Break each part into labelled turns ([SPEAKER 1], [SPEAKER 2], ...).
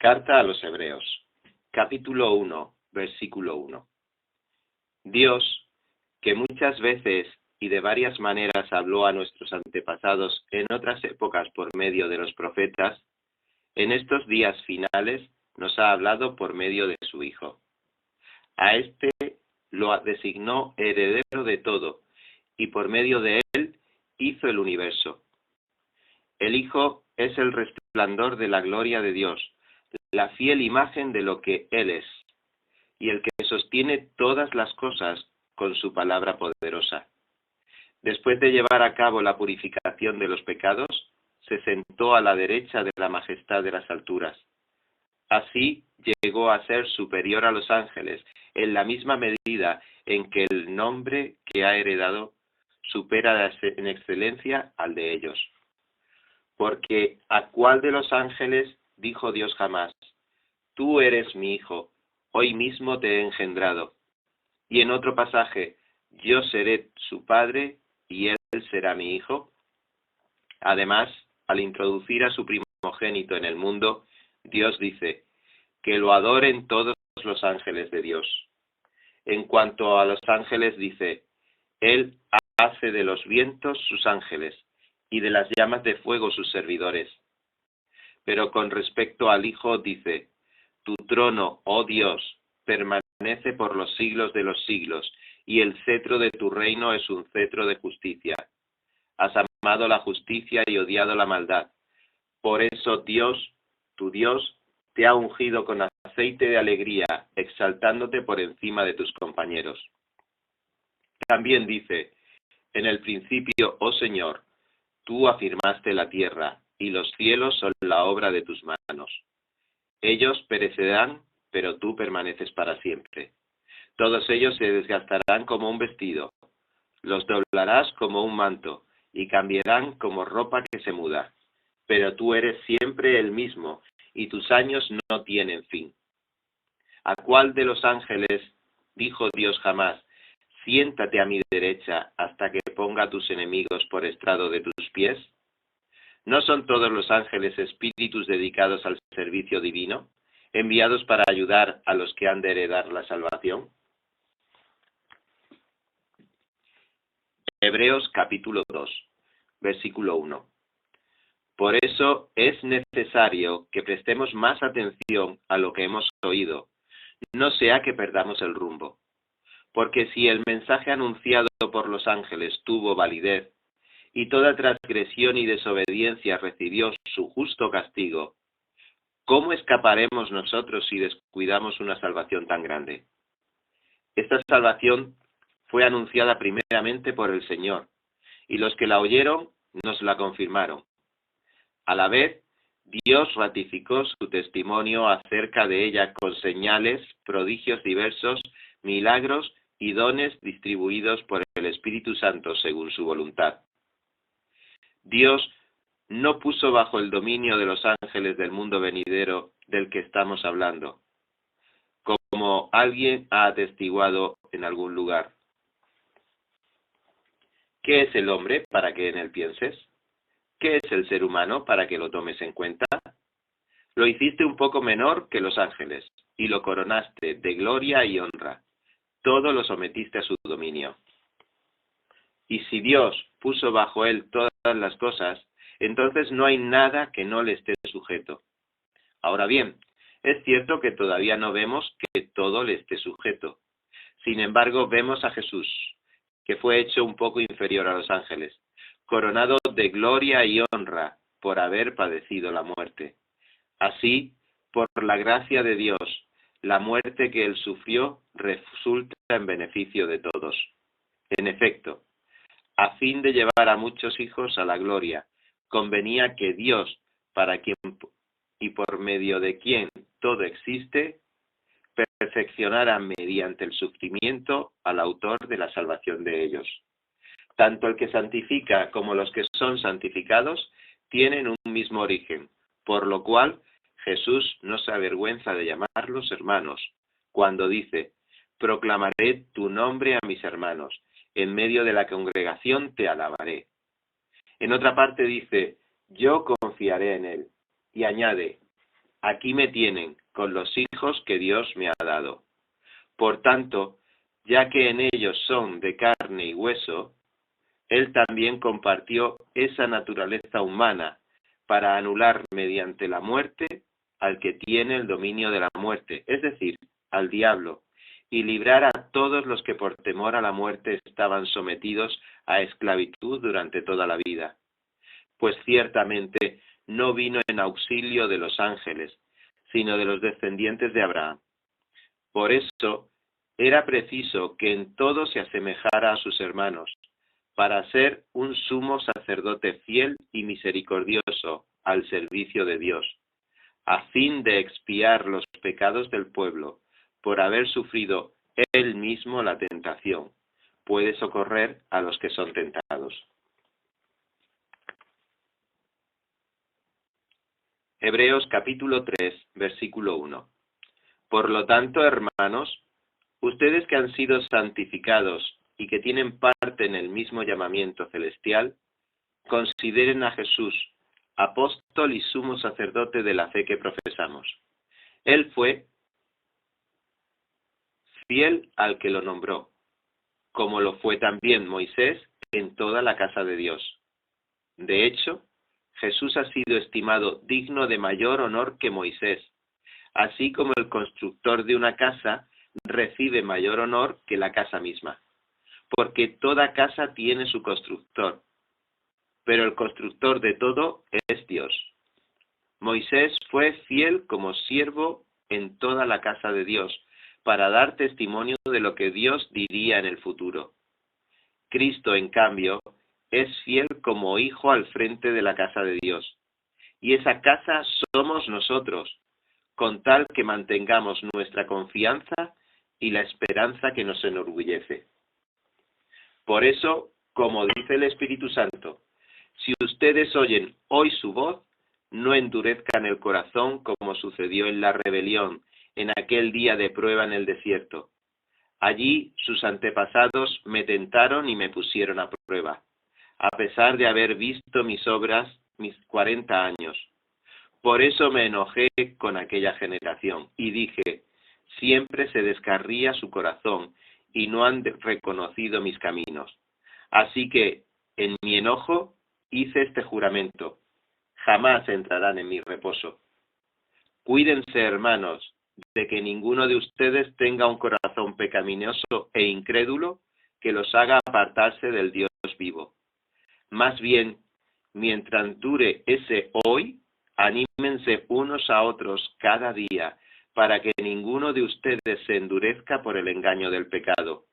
[SPEAKER 1] Carta a los Hebreos, capítulo 1, versículo 1. Dios, que muchas veces y de varias maneras habló a nuestros antepasados en otras épocas por medio de los profetas, en estos días finales nos ha hablado por medio de su Hijo. A éste lo designó heredero de todo, y por medio de él hizo el universo. El Hijo es el resplandor de la gloria de Dios, la fiel imagen de lo que Él es, y el que sostiene todas las cosas con su palabra poderosa. Después de llevar a cabo la purificación de los pecados, se sentó a la derecha de la majestad de las alturas. Así llegó a ser superior a los ángeles, en la misma medida en que el nombre que ha heredado supera en excelencia al de ellos. Porque ¿a cuál de los ángeles dijo Dios jamás: tú eres mi hijo, hoy mismo te he engendrado? Y en otro pasaje: yo seré su padre y él será mi hijo. Además, al introducir a su primogénito en el mundo, Dios dice: que lo adoren todos los ángeles de Dios. En cuanto a los ángeles dice: Él hace de los vientos sus ángeles, y de las llamas de fuego sus servidores. Pero con respecto al Hijo dice: tu trono, oh Dios, permanece por los siglos de los siglos, y el cetro de tu reino es un cetro de justicia. Has amado la justicia y odiado la maldad. Por eso Dios, tu Dios, te ha ungido con aceite de alegría, exaltándote por encima de tus compañeros. También dice: en el principio, oh Señor, tú afirmaste la tierra, y los cielos son la obra de tus manos. Ellos perecerán, pero tú permaneces para siempre. Todos ellos se desgastarán como un vestido, los doblarás como un manto, y cambiarán como ropa que se muda. Pero tú eres siempre el mismo, y tus años no tienen fin. ¿A cuál de los ángeles dijo Dios jamás: siéntate a mi derecha hasta que ponga a tus enemigos por estrado de tus pies? ¿No son todos los ángeles espíritus dedicados al servicio divino, enviados para ayudar a los que han de heredar la salvación? Hebreos capítulo 2, versículo 1. Por eso es necesario que prestemos más atención a lo que hemos oído, no sea que perdamos el rumbo. Porque si el mensaje anunciado por los ángeles tuvo validez, y toda transgresión y desobediencia recibió su justo castigo, ¿cómo escaparemos nosotros si descuidamos una salvación tan grande? Esta salvación fue anunciada primeramente por el Señor, y los que la oyeron nos la confirmaron. A la vez, Dios ratificó su testimonio acerca de ella con señales, prodigios diversos, milagros y dones distribuidos por el Espíritu Santo según su voluntad. Dios no puso bajo el dominio de los ángeles del mundo venidero del que estamos hablando, como alguien ha atestiguado en algún lugar. ¿Qué es el hombre para que en él pienses? ¿Qué es el ser humano para que lo tomes en cuenta? Lo hiciste un poco menor que los ángeles, y lo coronaste de gloria y honra. Todo lo sometiste a su dominio. Y si Dios puso bajo él todas las cosas, entonces no hay nada que no le esté sujeto. Ahora bien, es cierto que todavía no vemos que todo le esté sujeto. Sin embargo, vemos a Jesús, que fue hecho un poco inferior a los ángeles, coronado de gloria y honra por haber padecido la muerte. Así, por la gracia de Dios, la muerte que él sufrió resulta en beneficio de todos. En efecto, a fin de llevar a muchos hijos a la gloria, convenía que Dios, para quien y por medio de quien todo existe, perfeccionara mediante el sufrimiento al autor de la salvación de ellos. Tanto el que santifica como los que son santificados tienen un mismo origen, por lo cual Jesús no se avergüenza de llamarlos hermanos, cuando dice: proclamaré tu nombre a mis hermanos, en medio de la congregación te alabaré. En otra parte dice: yo confiaré en él, y añade: aquí me tienen, con los hijos que Dios me ha dado. Por tanto, ya que en ellos son de carne y hueso, Él también compartió esa naturaleza humana para anular mediante la muerte al que tiene el dominio de la muerte, es decir, al diablo, y librar a todos los que por temor a la muerte estaban sometidos a esclavitud durante toda la vida. Pues ciertamente no vino en auxilio de los ángeles, sino de los descendientes de Abraham. Por eso era preciso que en todo se asemejara a sus hermanos, para ser un sumo sacerdote fiel y misericordioso al servicio de Dios, a fin de expiar los pecados del pueblo, por haber sufrido él mismo la tentación. Puede socorrer a los que son tentados. Hebreos capítulo 3, versículo 1. Por lo tanto, hermanos, ustedes que han sido santificados y que tienen parte en el mismo llamamiento celestial, consideren a Jesús, apóstol y sumo sacerdote de la fe que profesamos. Él fue fiel al que lo nombró, como lo fue también Moisés en toda la casa de Dios. De hecho, Jesús ha sido estimado digno de mayor honor que Moisés, así como el constructor de una casa recibe mayor honor que la casa misma, porque toda casa tiene su constructor, pero el constructor de todo es Dios. Moisés fue fiel como siervo en toda la casa de Dios, para dar testimonio de lo que Dios diría en el futuro. Cristo, en cambio, es fiel como hijo al frente de la casa de Dios. Y esa casa somos nosotros, con tal que mantengamos nuestra confianza y la esperanza que nos enorgullece. Por eso, como dice el Espíritu Santo, si ustedes oyen hoy su voz, no endurezcan el corazón como sucedió en la rebelión, en aquel día de prueba en el desierto. Allí sus antepasados me tentaron y me pusieron a prueba, a pesar de haber visto mis obras mis 40 años. Por eso me enojé con aquella generación y dije, siempre se descarría su corazón y no han reconocido mis caminos. Así que, en mi enojo, hice este juramento, jamás entrarán en mi reposo. Cuídense, hermanos, de que ninguno de ustedes tenga un corazón pecaminoso e incrédulo que los haga apartarse del Dios vivo. Más bien, mientras dure ese hoy, anímense unos a otros cada día, para que ninguno de ustedes se endurezca por el engaño del pecado.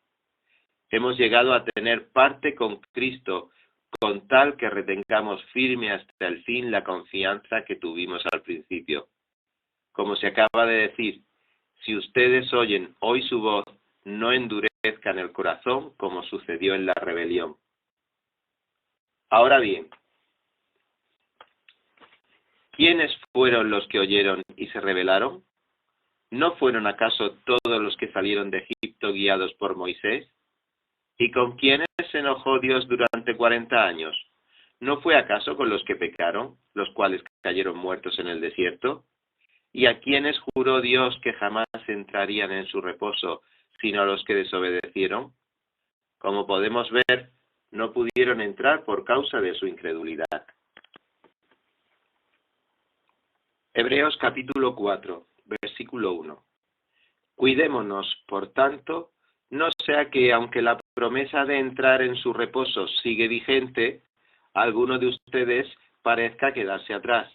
[SPEAKER 1] Hemos llegado a tener parte con Cristo, con tal que retengamos firme hasta el fin la confianza que tuvimos al principio. Como se acaba de decir, si ustedes oyen hoy su voz, no endurezcan el corazón como sucedió en la rebelión. Ahora bien, ¿quiénes fueron los que oyeron y se rebelaron? ¿No fueron acaso todos los que salieron de Egipto guiados por Moisés? ¿Y con quiénes se enojó Dios durante 40 años? ¿No fue acaso con los que pecaron, los cuales cayeron muertos en el desierto? ¿Y a quiénes juró Dios que jamás entrarían en su reposo, sino a los que desobedecieron? Como podemos ver, no pudieron entrar por causa de su incredulidad. Hebreos capítulo 4, versículo 1. Cuidémonos, por tanto, no sea que, aunque la promesa de entrar en su reposo sigue vigente, alguno de ustedes parezca quedarse atrás,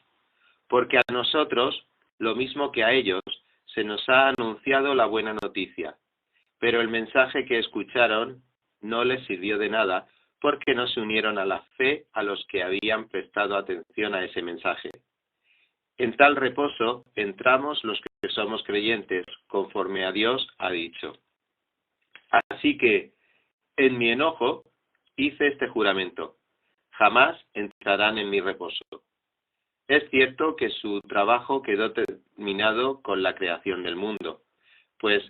[SPEAKER 1] porque a nosotros, lo mismo que a ellos, se nos ha anunciado la buena noticia, pero el mensaje que escucharon no les sirvió de nada, porque no se unieron a la fe a los que habían prestado atención a ese mensaje. En tal reposo entramos los que somos creyentes, conforme a Dios ha dicho. Así que, en mi enojo, hice este juramento, jamás entrarán en mi reposo. Es cierto que su trabajo quedó terminado con la creación del mundo, pues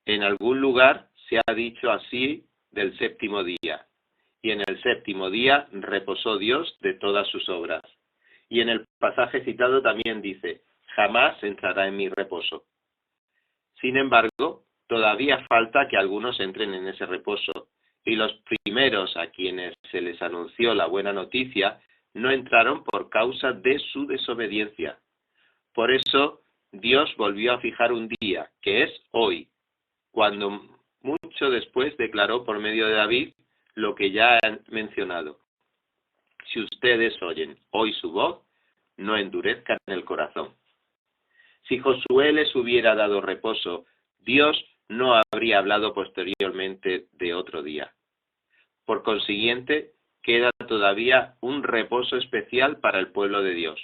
[SPEAKER 1] en algún lugar se ha dicho así del séptimo día, y en el séptimo día reposó Dios de todas sus obras. Y en el pasaje citado también dice, jamás entrará en mi reposo. Sin embargo, todavía falta que algunos entren en ese reposo, y los primeros a quienes se les anunció la buena noticia no entraron por causa de su desobediencia. Por eso, Dios volvió a fijar un día, que es hoy, cuando mucho después declaró por medio de David lo que ya he mencionado. Si ustedes oyen hoy su voz, no endurezcan el corazón. Si Josué les hubiera dado reposo, Dios no habría hablado posteriormente de otro día. Por consiguiente, queda todavía un reposo especial para el pueblo de Dios,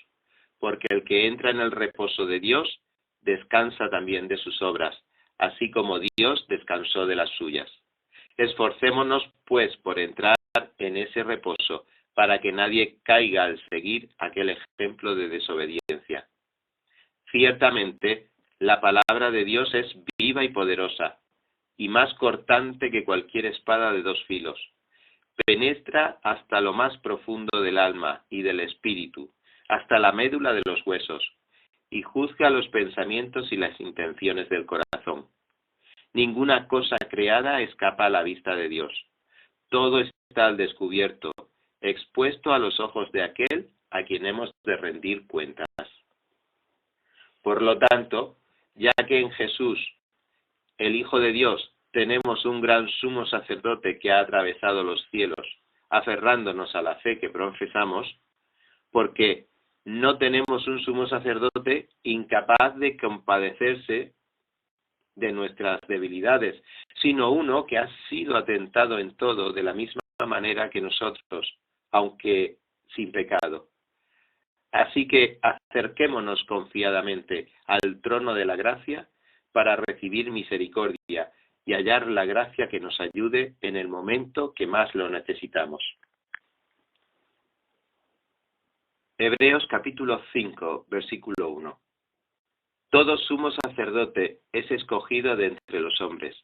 [SPEAKER 1] porque el que entra en el reposo de Dios descansa también de sus obras, así como Dios descansó de las suyas. Esforcémonos, pues, por entrar en ese reposo, para que nadie caiga al seguir aquel ejemplo de desobediencia. Ciertamente, la palabra de Dios es viva y poderosa, y más cortante que cualquier espada de dos filos. Penetra hasta lo más profundo del alma y del espíritu, hasta la médula de los huesos, y juzga los pensamientos y las intenciones del corazón. Ninguna cosa creada escapa a la vista de Dios. Todo está al descubierto, expuesto a los ojos de aquel a quien hemos de rendir cuentas. Por lo tanto, ya que en Jesús, el Hijo de Dios, tenemos un gran sumo sacerdote que ha atravesado los cielos, aferrándonos a la fe que profesamos, porque no tenemos un sumo sacerdote incapaz de compadecerse de nuestras debilidades, sino uno que ha sido atentado en todo de la misma manera que nosotros, aunque sin pecado. Así que acerquémonos confiadamente al trono de la gracia para recibir misericordia y hallar la gracia que nos ayude en el momento que más lo necesitamos. Hebreos capítulo 5, versículo 1. Todo sumo sacerdote es escogido de entre los hombres.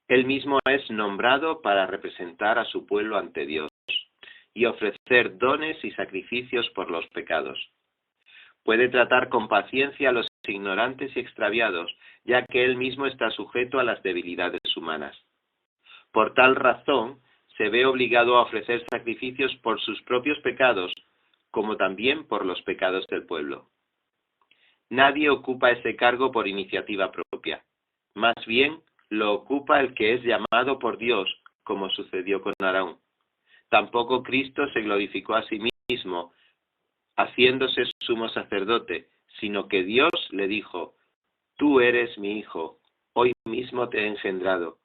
[SPEAKER 1] Él mismo es nombrado para representar a su pueblo ante Dios y ofrecer dones y sacrificios por los pecados. Puede tratar con paciencia a los ignorantes y extraviados, ya que él mismo está sujeto a las debilidades humanas. Por tal razón, se ve obligado a ofrecer sacrificios por sus propios pecados, como también por los pecados del pueblo. Nadie ocupa ese cargo por iniciativa propia. Más bien, lo ocupa el que es llamado por Dios, como sucedió con Aarón. Tampoco Cristo se glorificó a sí mismo, haciéndose sumo sacerdote, sino que Dios le dijo: tú eres mi hijo, hoy mismo te he engendrado.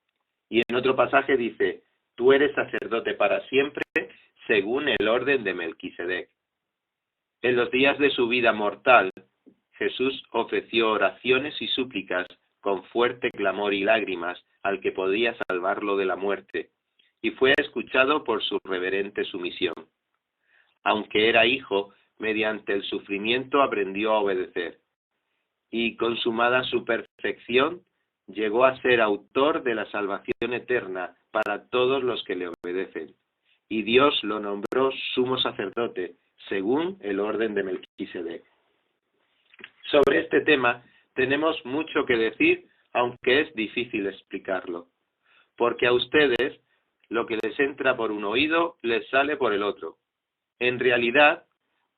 [SPEAKER 1] Y en otro pasaje dice: tú eres sacerdote para siempre, según el orden de Melquisedec. En los días de su vida mortal, Jesús ofreció oraciones y súplicas con fuerte clamor y lágrimas al que podía salvarlo de la muerte, y fue escuchado por su reverente sumisión. Aunque era hijo, mediante el sufrimiento aprendió a obedecer, y consumada su perfección, llegó a ser autor de la salvación eterna para todos los que le obedecen. Y Dios lo nombró sumo sacerdote, según el orden de Melquisedec. Sobre este tema tenemos mucho que decir, aunque es difícil explicarlo, porque a ustedes lo que les entra por un oído les sale por el otro. En realidad,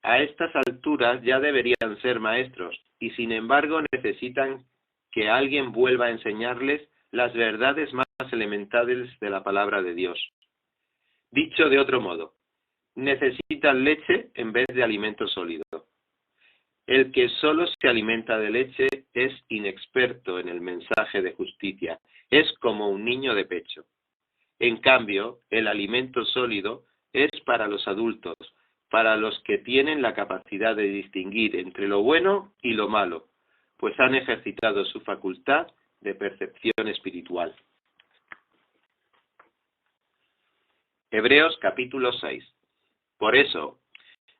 [SPEAKER 1] a estas alturas ya deberían ser maestros, y sin embargo necesitan que alguien vuelva a enseñarles las verdades más elementales de la palabra de Dios. Dicho de otro modo, necesitan leche en vez de alimento sólido. El que solo se alimenta de leche es inexperto en el mensaje de justicia, es como un niño de pecho. En cambio, el alimento sólido es para los adultos, para los que tienen la capacidad de distinguir entre lo bueno y lo malo, pues han ejercitado su facultad de percepción espiritual. Hebreos capítulo 6. Por eso,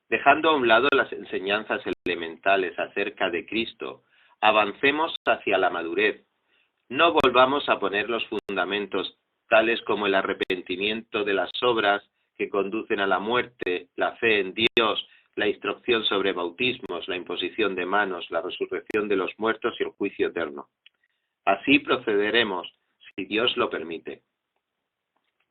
[SPEAKER 1] dejando a un lado las enseñanzas elementales acerca de Cristo, avancemos hacia la madurez. No volvamos a poner los fundamentos tales como el arrepentimiento de las obras que conducen a la muerte, la fe en Dios, la instrucción sobre bautismos, la imposición de manos, la resurrección de los muertos y el juicio eterno. Así procederemos, si Dios lo permite.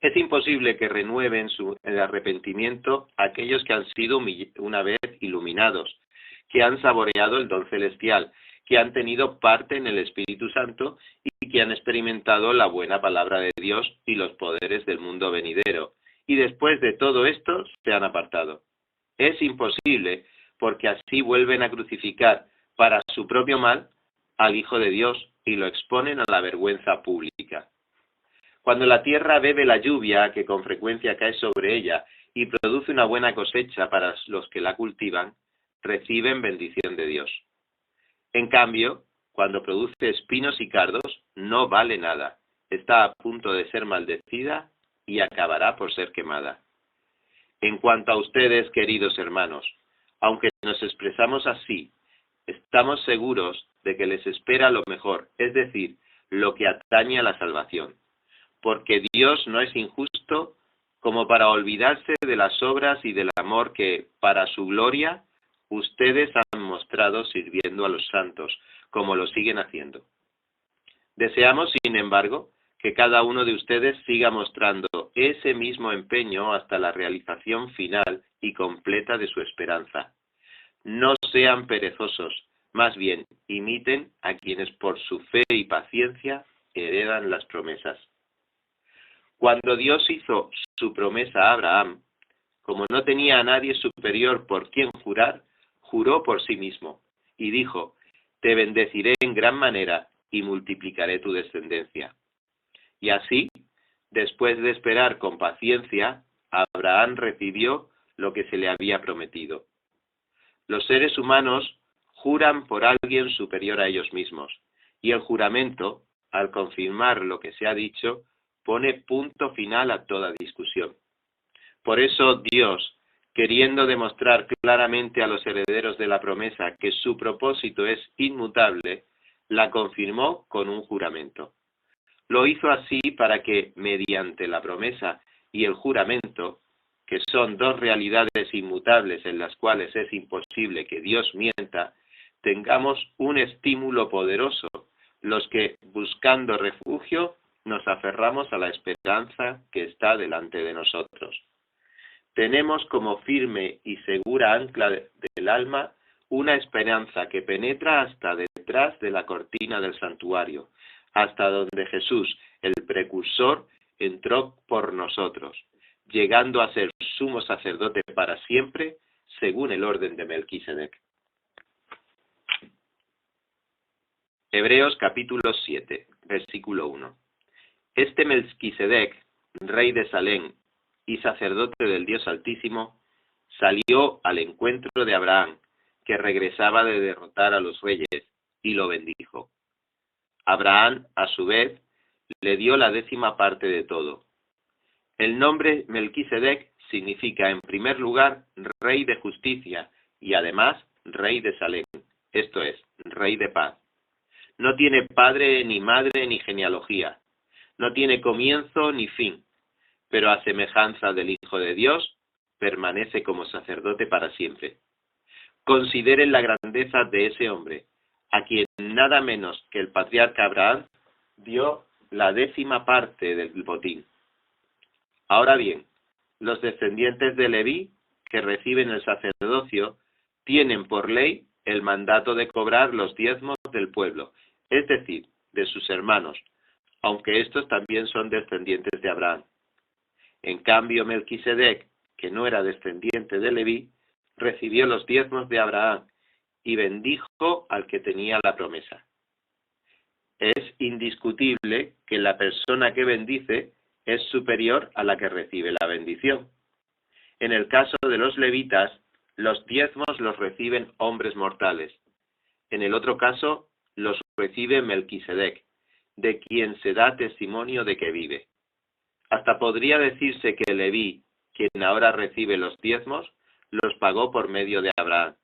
[SPEAKER 1] Es imposible que renueven el arrepentimiento aquellos que han sido una vez iluminados, que han saboreado el don celestial, que han tenido parte en el Espíritu Santo y que han experimentado la buena palabra de Dios y los poderes del mundo venidero, y después de todo esto se han apartado. Es imposible, porque así vuelven a crucificar para su propio mal al Hijo de Dios y lo exponen a la vergüenza pública. Cuando la tierra bebe la lluvia que con frecuencia cae sobre ella y produce una buena cosecha para los que la cultivan, reciben bendición de Dios. En cambio, cuando produce espinos y cardos, no vale nada, está a punto de ser maldecida y acabará por ser quemada. En cuanto a ustedes, queridos hermanos, aunque nos expresamos así, estamos seguros de que les espera lo mejor, es decir, lo que atañe a la salvación. Porque Dios no es injusto como para olvidarse de las obras y del amor que, para su gloria, ustedes han mostrado sirviendo a los santos, como lo siguen haciendo. Deseamos, sin embargo, que cada uno de ustedes siga mostrando ese mismo empeño hasta la realización final y completa de su esperanza. No sean perezosos, más bien imiten a quienes por su fe y paciencia heredan las promesas. Cuando Dios hizo su promesa a Abraham, como no tenía a nadie superior por quien jurar, juró por sí mismo y dijo: te bendeciré en gran manera y multiplicaré tu descendencia. Y así, después de esperar con paciencia, Abraham recibió lo que se le había prometido. Los seres humanos juran por alguien superior a ellos mismos, y el juramento, al confirmar lo que se ha dicho, pone punto final a toda discusión. Por eso Dios, queriendo demostrar claramente a los herederos de la promesa que su propósito es inmutable, la confirmó con un juramento. Lo hizo así para que, mediante la promesa y el juramento, que son dos realidades inmutables en las cuales es imposible que Dios mienta, tengamos un estímulo poderoso, los que, buscando refugio, nos aferramos a la esperanza que está delante de nosotros. Tenemos como firme y segura ancla del alma una esperanza que penetra hasta detrás de la cortina del santuario, hasta donde Jesús, el precursor, entró por nosotros, llegando a ser sumo sacerdote para siempre, según el orden de Melquisedec. Hebreos capítulo 7, versículo 1. Este Melquisedec, rey de Salem y sacerdote del Dios Altísimo, salió al encuentro de Abraham, que regresaba de derrotar a los reyes, y lo bendijo. Abraham, a su vez, le dio la 10ª parte de todo. El nombre Melquisedec significa, en primer lugar, rey de justicia y además rey de Salem, esto es, rey de paz. No tiene padre ni madre ni genealogía, no tiene comienzo ni fin, pero a semejanza del Hijo de Dios, permanece como sacerdote para siempre. Consideren la grandeza de ese hombre, a quien nada menos que el patriarca Abraham dio la 10ª parte del botín. Ahora bien, los descendientes de Leví, que reciben el sacerdocio, tienen por ley el mandato de cobrar los diezmos del pueblo, es decir, de sus hermanos, aunque estos también son descendientes de Abraham. En cambio, Melquisedec, que no era descendiente de Leví, recibió los diezmos de Abraham y bendijo al que tenía la promesa. Es indiscutible que la persona que bendice es superior a la que recibe la bendición. En el caso de los levitas, los diezmos los reciben hombres mortales. En el otro caso, los recibe Melquisedec, de quien se da testimonio de que vive. Hasta podría decirse que Leví, quien ahora recibe los diezmos, los pagó por medio de Abraham,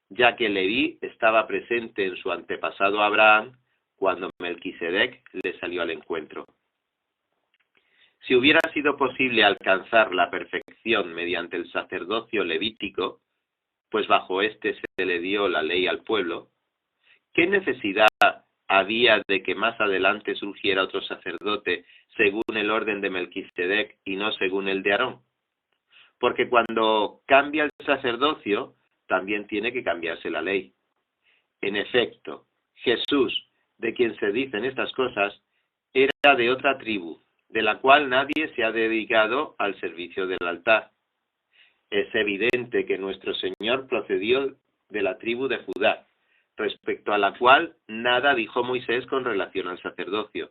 [SPEAKER 1] ya que Leví estaba presente en su antepasado Abraham cuando Melquisedec le salió al encuentro. Si hubiera sido posible alcanzar la perfección mediante el sacerdocio levítico, pues bajo este se le dio la ley al pueblo, ¿qué necesidad había de que más adelante surgiera otro sacerdote según el orden de Melquisedec y no según el de Aarón? Porque cuando cambia el sacerdocio, también tiene que cambiarse la ley. En efecto, Jesús, de quien se dicen estas cosas, era de otra tribu, de la cual nadie se ha dedicado al servicio del altar. Es evidente que nuestro Señor procedió de la tribu de Judá, respecto a la cual nada dijo Moisés con relación al sacerdocio.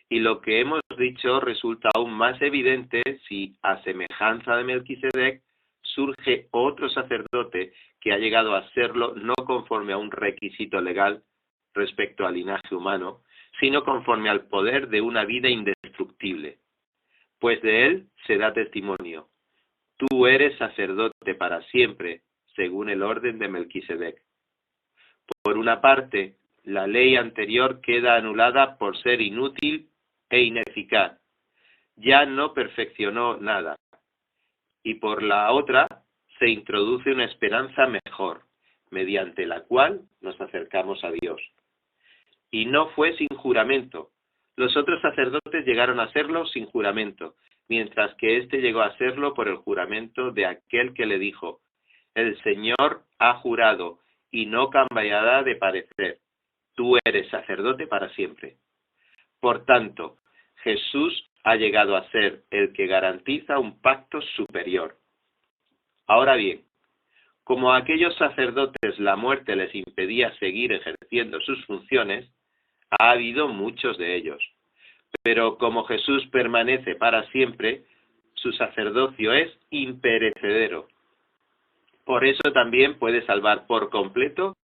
[SPEAKER 1] Y lo que hemos dicho resulta aún más evidente si, a semejanza de Melquisedec, surge otro sacerdote que ha llegado a serlo no conforme a un requisito legal respecto al linaje humano, sino conforme al poder de una vida indestructible. Pues de él se da testimonio: tú eres sacerdote para siempre, según el orden de Melquisedec. Por una parte, la ley anterior queda anulada por ser inútil e ineficaz. Ya no perfeccionó nada. Y por la otra, se introduce una esperanza mejor, mediante la cual nos acercamos a Dios. Y no fue sin juramento. Los otros sacerdotes llegaron a serlo sin juramento, mientras que éste llegó a serlo por el juramento de aquel que le dijo: el Señor ha jurado y no cambiará de parecer. Tú eres sacerdote para siempre. Por tanto, Jesús ha llegado a ser el que garantiza un pacto superior. Ahora bien, como a aquellos sacerdotes la muerte les impedía seguir ejerciendo sus funciones, ha habido muchos de ellos. Pero como Jesús permanece para siempre, su sacerdocio es imperecedero. Por eso también puede salvar por completo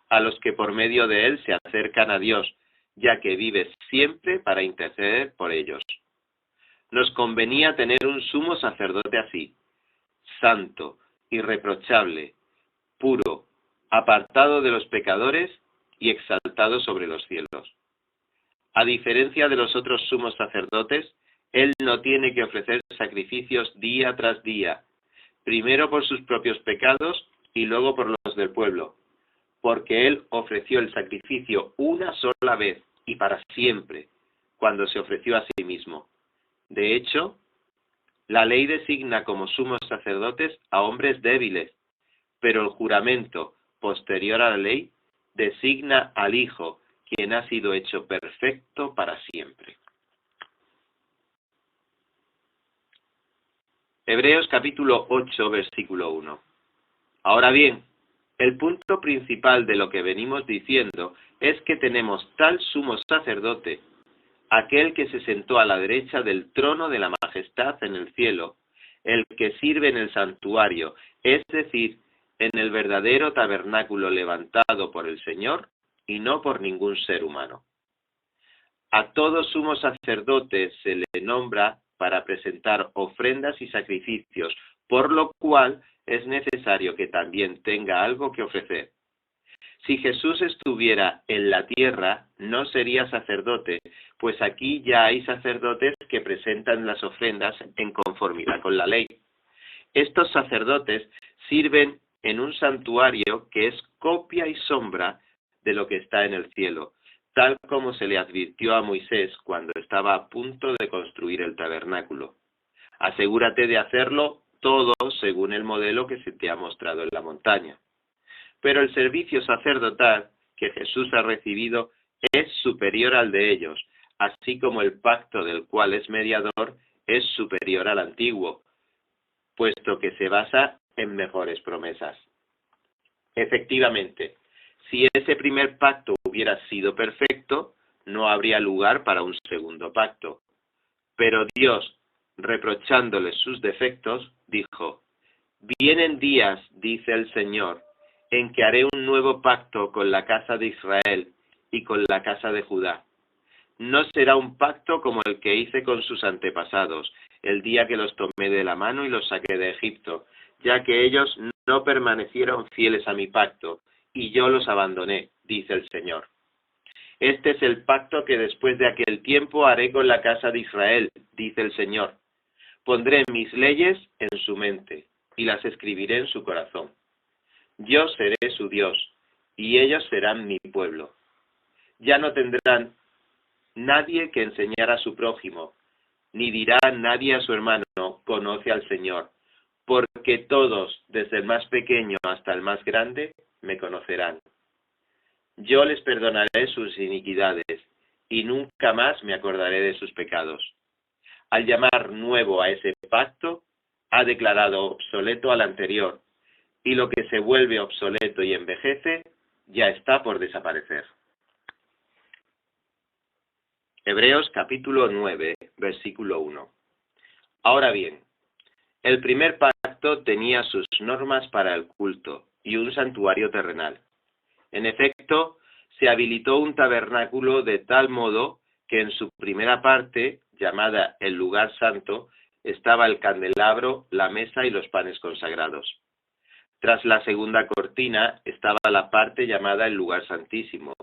[SPEAKER 1] a los que por medio de él se acercan a Dios, ya que vive siempre para interceder por ellos. Nos convenía tener un sumo sacerdote así, santo, irreprochable, puro, apartado de los pecadores y exaltado sobre los cielos. A diferencia de los otros sumos sacerdotes, él no tiene que ofrecer sacrificios día tras día, primero por sus propios pecados y luego por los del pueblo, porque él ofreció el sacrificio una sola vez y para siempre, cuando se ofreció a sí mismo. De hecho, la ley designa como sumos sacerdotes a hombres débiles, pero el juramento posterior a la ley designa al Hijo, quien ha sido hecho perfecto para siempre. Hebreos capítulo 8, versículo 1. Ahora bien, el punto principal de lo que venimos diciendo es que tenemos tal sumo sacerdote, aquel que se sentó a la derecha del trono de la majestad en el cielo, el que sirve en el santuario, es decir, en el verdadero tabernáculo levantado por el Señor y no por ningún ser humano. A todo sumo sacerdote se le nombra para presentar ofrendas y sacrificios, por lo cual es necesario que también tenga algo que ofrecer. Si Jesús estuviera en la tierra, no sería sacerdote, pues aquí ya hay sacerdotes que presentan las ofrendas en conformidad con la ley. Estos sacerdotes sirven en un santuario que es copia y sombra de lo que está en el cielo, tal como se le advirtió a Moisés cuando estaba a punto de construir el tabernáculo. Asegúrate de hacerlo todo según el modelo que se te ha mostrado en la montaña. Pero el servicio sacerdotal que Jesús ha recibido es superior al de ellos, así como el pacto del cual es mediador es superior al antiguo, puesto que se basa en mejores promesas. Efectivamente, si ese primer pacto hubiera sido perfecto, no habría lugar para un segundo pacto. Pero Dios, reprochándole sus defectos, dijo: vienen días, dice el Señor, en que haré un nuevo pacto con la casa de Israel y con la casa de Judá. No será un pacto como el que hice con sus antepasados, el día que los tomé de la mano y los saqué de Egipto, ya que ellos no permanecieron fieles a mi pacto, y yo los abandoné, dice el Señor. Este es el pacto que después de aquel tiempo haré con la casa de Israel, dice el Señor. Pondré mis leyes en su mente, y las escribiré en su corazón. Yo seré su Dios, y ellos serán mi pueblo. Ya no tendrán nadie que enseñar a su prójimo, ni dirá nadie a su hermano, conoce al Señor, porque todos, desde el más pequeño hasta el más grande, me conocerán. Yo les perdonaré sus iniquidades, y nunca más me acordaré de sus pecados. Al llamar nuevo a ese pacto, ha declarado obsoleto al anterior, y lo que se vuelve obsoleto y envejece, ya está por desaparecer. Hebreos capítulo 9, versículo 1. Ahora bien, el primer pacto tenía sus normas para el culto y un santuario terrenal. En efecto, se habilitó un tabernáculo de tal modo que en su primera parte, llamada el lugar santo, estaba el candelabro, la mesa y los panes consagrados. Tras la segunda cortina estaba la parte llamada el lugar santísimo,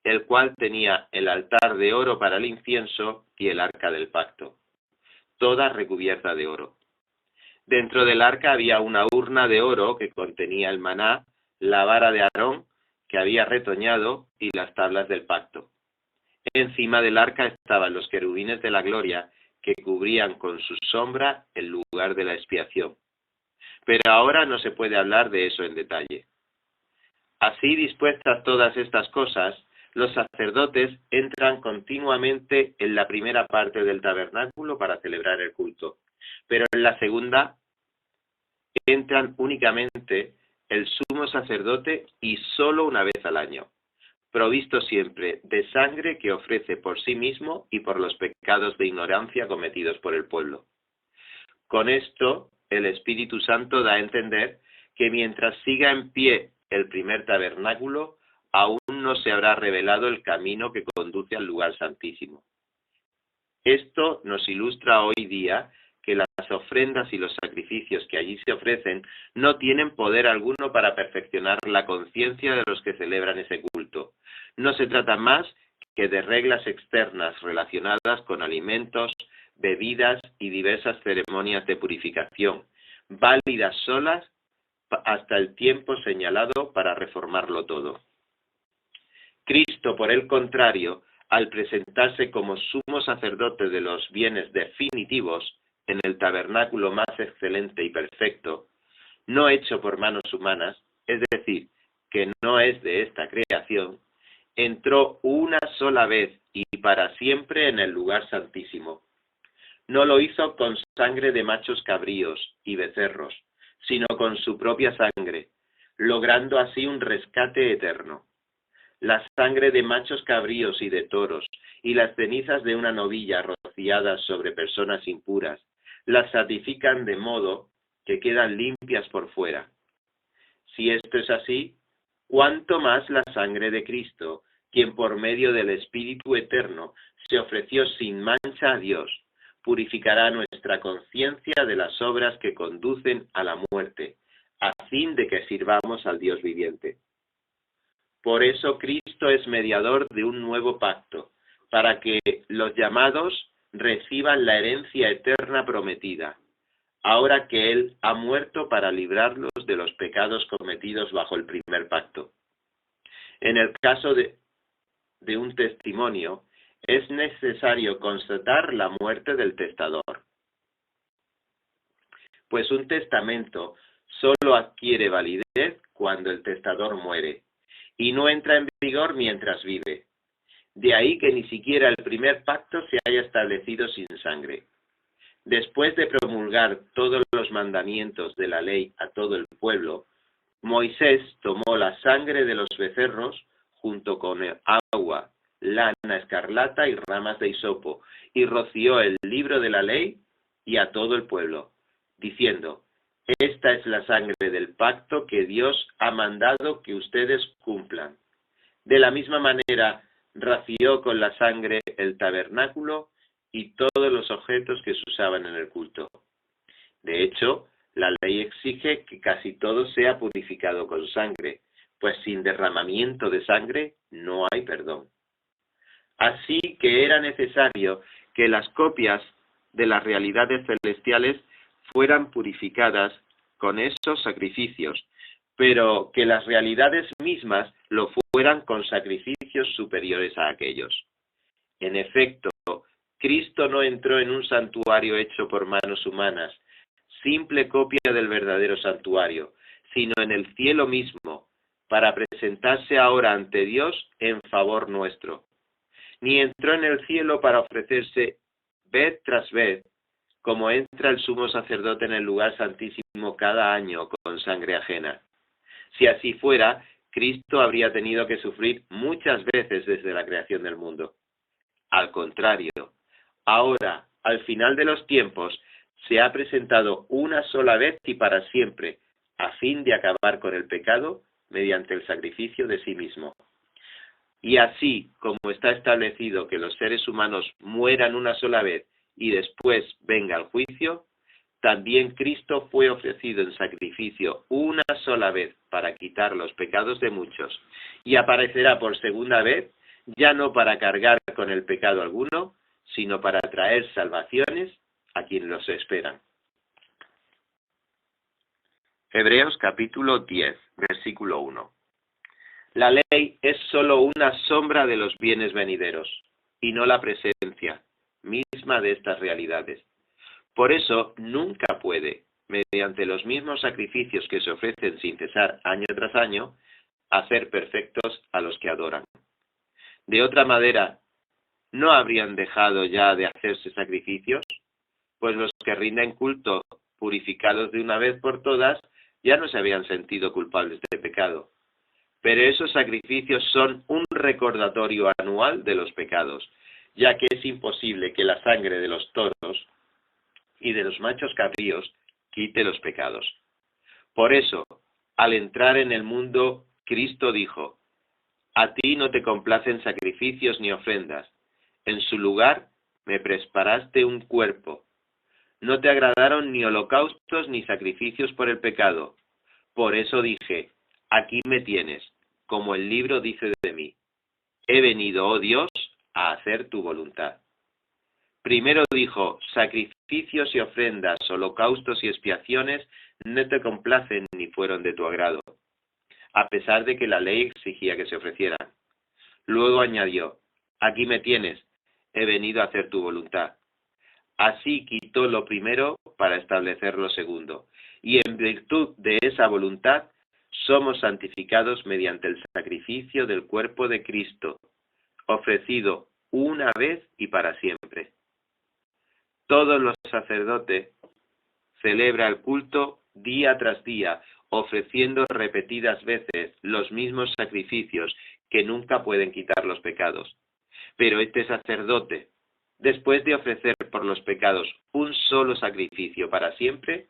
[SPEAKER 1] el cual tenía el altar de oro para el incienso y el arca del pacto, toda recubierta de oro. Dentro del arca había una urna de oro que contenía el maná, la vara de Aarón, que había retoñado, y las tablas del pacto. Encima del arca estaban los querubines de la gloria, que cubrían con su sombra el lugar de la expiación. Pero ahora no se puede hablar de eso en detalle. Así dispuestas todas estas cosas, los sacerdotes entran continuamente en la primera parte del tabernáculo para celebrar el culto, pero en la segunda entran únicamente el sumo sacerdote y solo una vez al año, provisto siempre de sangre que ofrece por sí mismo y por los pecados de ignorancia cometidos por el pueblo. Con esto, el Espíritu Santo da a entender que mientras siga en pie el primer tabernáculo, aún no se habrá revelado el camino que conduce al lugar santísimo. Esto nos ilustra hoy día que las ofrendas y los sacrificios que allí se ofrecen no tienen poder alguno para perfeccionar la conciencia de los que celebran ese culto. No se trata más que de reglas externas relacionadas con alimentos, bebidas y diversas ceremonias de purificación, válidas solas hasta el tiempo señalado para reformarlo todo. Cristo, por el contrario, al presentarse como sumo sacerdote de los bienes definitivos en el tabernáculo más excelente y perfecto, no hecho por manos humanas, es decir, que no es de esta creación, entró una sola vez y para siempre en el lugar santísimo. No lo hizo con sangre de machos cabríos y becerros, sino con su propia sangre, logrando así un rescate eterno. La sangre de machos cabríos y de toros, y las cenizas de una novilla rociadas sobre personas impuras, las santifican de modo que quedan limpias por fuera. Si esto es así, ¿cuánto más la sangre de Cristo, quien por medio del Espíritu Eterno se ofreció sin mancha a Dios, purificará nuestra conciencia de las obras que conducen a la muerte, a fin de que sirvamos al Dios viviente? Por eso Cristo es mediador de un nuevo pacto, para que los llamados reciban la herencia eterna prometida, ahora que Él ha muerto para librarlos de los pecados cometidos bajo el primer pacto. En el caso de un testimonio, es necesario constatar la muerte del testador, pues un testamento solo adquiere validez cuando el testador muere, y no entra en vigor mientras vive. De ahí que ni siquiera el primer pacto se haya establecido sin sangre. Después de promulgar todos los mandamientos de la ley a todo el pueblo, Moisés tomó la sangre de los becerros junto con agua, lana escarlata y ramas de hisopo, y roció el libro de la ley y a todo el pueblo, diciendo: esta es la sangre del pacto que Dios ha mandado que ustedes cumplan. De la misma manera, ració con la sangre el tabernáculo y todos los objetos que se usaban en el culto. De hecho, la ley exige que casi todo sea purificado con sangre, pues sin derramamiento de sangre no hay perdón. Así que era necesario que las copias de las realidades celestiales fueran purificadas con esos sacrificios, pero que las realidades mismas lo fueran con sacrificios superiores a aquellos. En efecto, Cristo no entró en un santuario hecho por manos humanas, simple copia del verdadero santuario, sino en el cielo mismo, para presentarse ahora ante Dios en favor nuestro. Ni entró en el cielo para ofrecerse vez tras vez, como entra el sumo sacerdote en el lugar santísimo cada año con sangre ajena. Si así fuera, Cristo habría tenido que sufrir muchas veces desde la creación del mundo. Al contrario, ahora, al final de los tiempos, se ha presentado una sola vez y para siempre, a fin de acabar con el pecado mediante el sacrificio de sí mismo. Y así como está establecido que los seres humanos mueran una sola vez y después venga el juicio, también Cristo fue ofrecido en sacrificio una sola vez para quitar los pecados de muchos, y aparecerá por segunda vez, ya no para cargar con el pecado alguno, sino para traer salvaciones a quienes los esperan. Hebreos capítulo 10, versículo 1. La ley es sólo una sombra de los bienes venideros, y no la presencia misma de estas realidades. Por eso nunca puede, mediante los mismos sacrificios que se ofrecen sin cesar año tras año, hacer perfectos a los que adoran. De otra manera, ¿no habrían dejado ya de hacerse sacrificios? Pues los que rinden culto, purificados de una vez por todas, ya no se habían sentido culpables de pecado. Pero esos sacrificios son un recordatorio anual de los pecados, ya que es imposible que la sangre de los toros y de los machos cabríos quite los pecados. Por eso, al entrar en el mundo, Cristo dijo: a ti no te complacen sacrificios ni ofrendas, en su lugar me preparaste un cuerpo. No te agradaron ni holocaustos ni sacrificios por el pecado. Por eso dije: aquí me tienes, como el libro dice de mí. He venido, oh Dios, a hacer tu voluntad. Primero dijo: sacrificios y ofrendas, holocaustos y expiaciones no te complacen ni fueron de tu agrado, a pesar de que la ley exigía que se ofrecieran. Luego añadió: aquí me tienes, he venido a hacer tu voluntad. Así quitó lo primero para establecer lo segundo, y en virtud de esa voluntad somos santificados mediante el sacrificio del cuerpo de Cristo, ofrecido una vez y para siempre. Todos los sacerdotes celebran el culto día tras día, ofreciendo repetidas veces los mismos sacrificios que nunca pueden quitar los pecados. Pero este sacerdote, después de ofrecer por los pecados un solo sacrificio para siempre,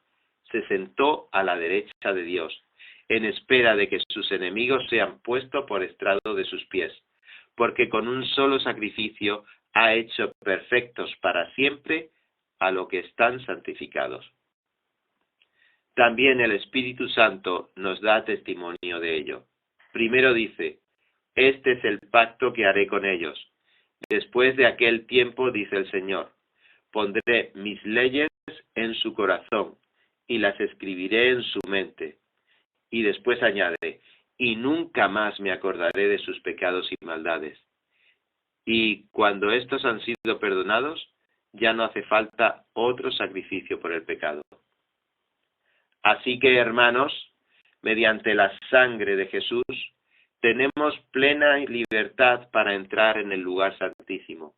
[SPEAKER 1] se sentó a la derecha de Dios, en espera de que sus enemigos sean puestos por estrado de sus pies, porque con un solo sacrificio ha hecho perfectos para siempre a los que están santificados. También el Espíritu Santo nos da testimonio de ello. Primero dice: este es el pacto que haré con ellos. Después de aquel tiempo, dice el Señor, pondré mis leyes en su corazón y las escribiré en su mente. Y después añade: y nunca más me acordaré de sus pecados y maldades. Y cuando estos han sido perdonados, ya no hace falta otro sacrificio por el pecado. Así que, hermanos, mediante la sangre de Jesús, tenemos plena libertad para entrar en el lugar santísimo,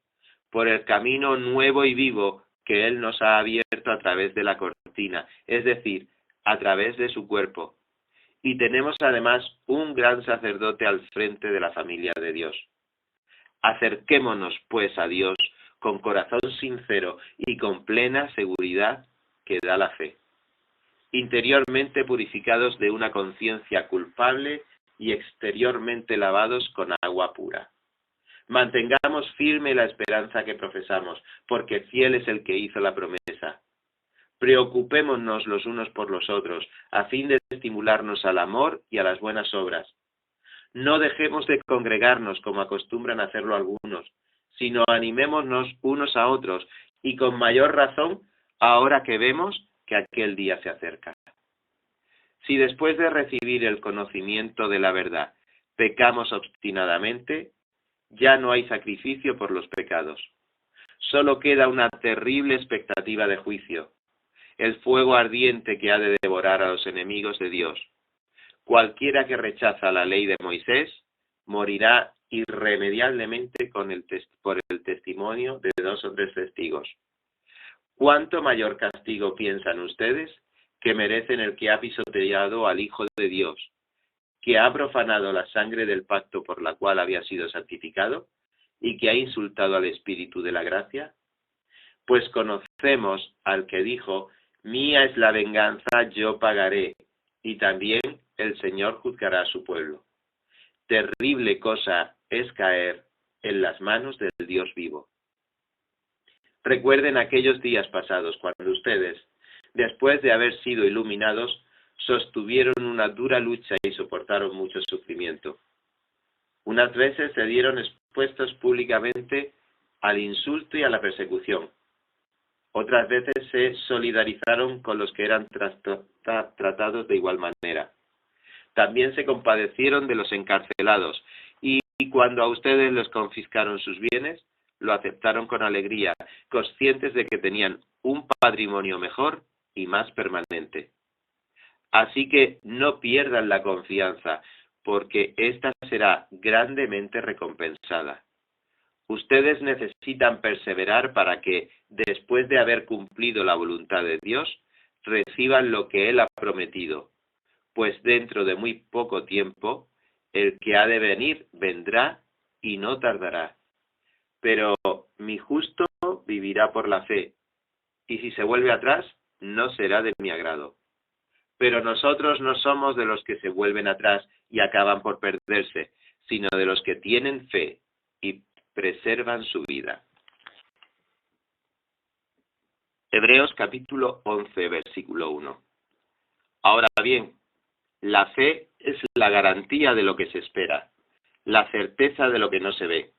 [SPEAKER 1] por el camino nuevo y vivo que Él nos ha abierto a través de la cortina, es decir, a través de su cuerpo. Y tenemos además un gran sacerdote al frente de la familia de Dios. Acerquémonos, pues, a Dios con corazón sincero y con plena seguridad que da la fe, interiormente purificados de una conciencia culpable y exteriormente lavados con agua pura. Mantengamos firme la esperanza que profesamos, porque fiel es el que hizo la promesa. Preocupémonos los unos por los otros, a fin de estimularnos al amor y a las buenas obras. No dejemos de congregarnos como acostumbran hacerlo algunos, sino animémonos unos a otros, y con mayor razón ahora que vemos que aquel día se acerca. Si después de recibir el conocimiento de la verdad pecamos obstinadamente, ya no hay sacrificio por los pecados. Solo queda una terrible expectativa de juicio, el fuego ardiente que ha de devorar a los enemigos de Dios. Cualquiera que rechaza la ley de Moisés morirá irremediablemente por el testimonio de 2 o 3 testigos. ¿Cuánto mayor castigo piensan ustedes que merecen el que ha pisoteado al Hijo de Dios, que ha profanado la sangre del pacto por la cual había sido santificado y que ha insultado al Espíritu de la gracia? Pues conocemos al que dijo: mía es la venganza, yo pagaré, y también el Señor juzgará a su pueblo. Terrible cosa es caer en las manos del Dios vivo. Recuerden aquellos días pasados cuando ustedes, después de haber sido iluminados, sostuvieron una dura lucha y soportaron mucho sufrimiento. Unas veces se dieron expuestos públicamente al insulto y a la persecución. Otras veces se solidarizaron con los que eran tratados de igual manera. También se compadecieron de los encarcelados y cuando a ustedes les confiscaron sus bienes, lo aceptaron con alegría, conscientes de que tenían un patrimonio mejor y más permanente. Así que no pierdan la confianza, porque ésta será grandemente recompensada. Ustedes necesitan perseverar para que, después de haber cumplido la voluntad de Dios, reciban lo que Él ha prometido, pues dentro de muy poco tiempo, el que ha de venir vendrá y no tardará. Pero mi justo vivirá por la fe, y si se vuelve atrás, no será de mi agrado. Pero nosotros no somos de los que se vuelven atrás y acaban por perderse, sino de los que tienen fe y preservan su vida. Hebreos capítulo 11, versículo 1. Ahora bien, la fe es la garantía de lo que se espera, la certeza de lo que no se ve.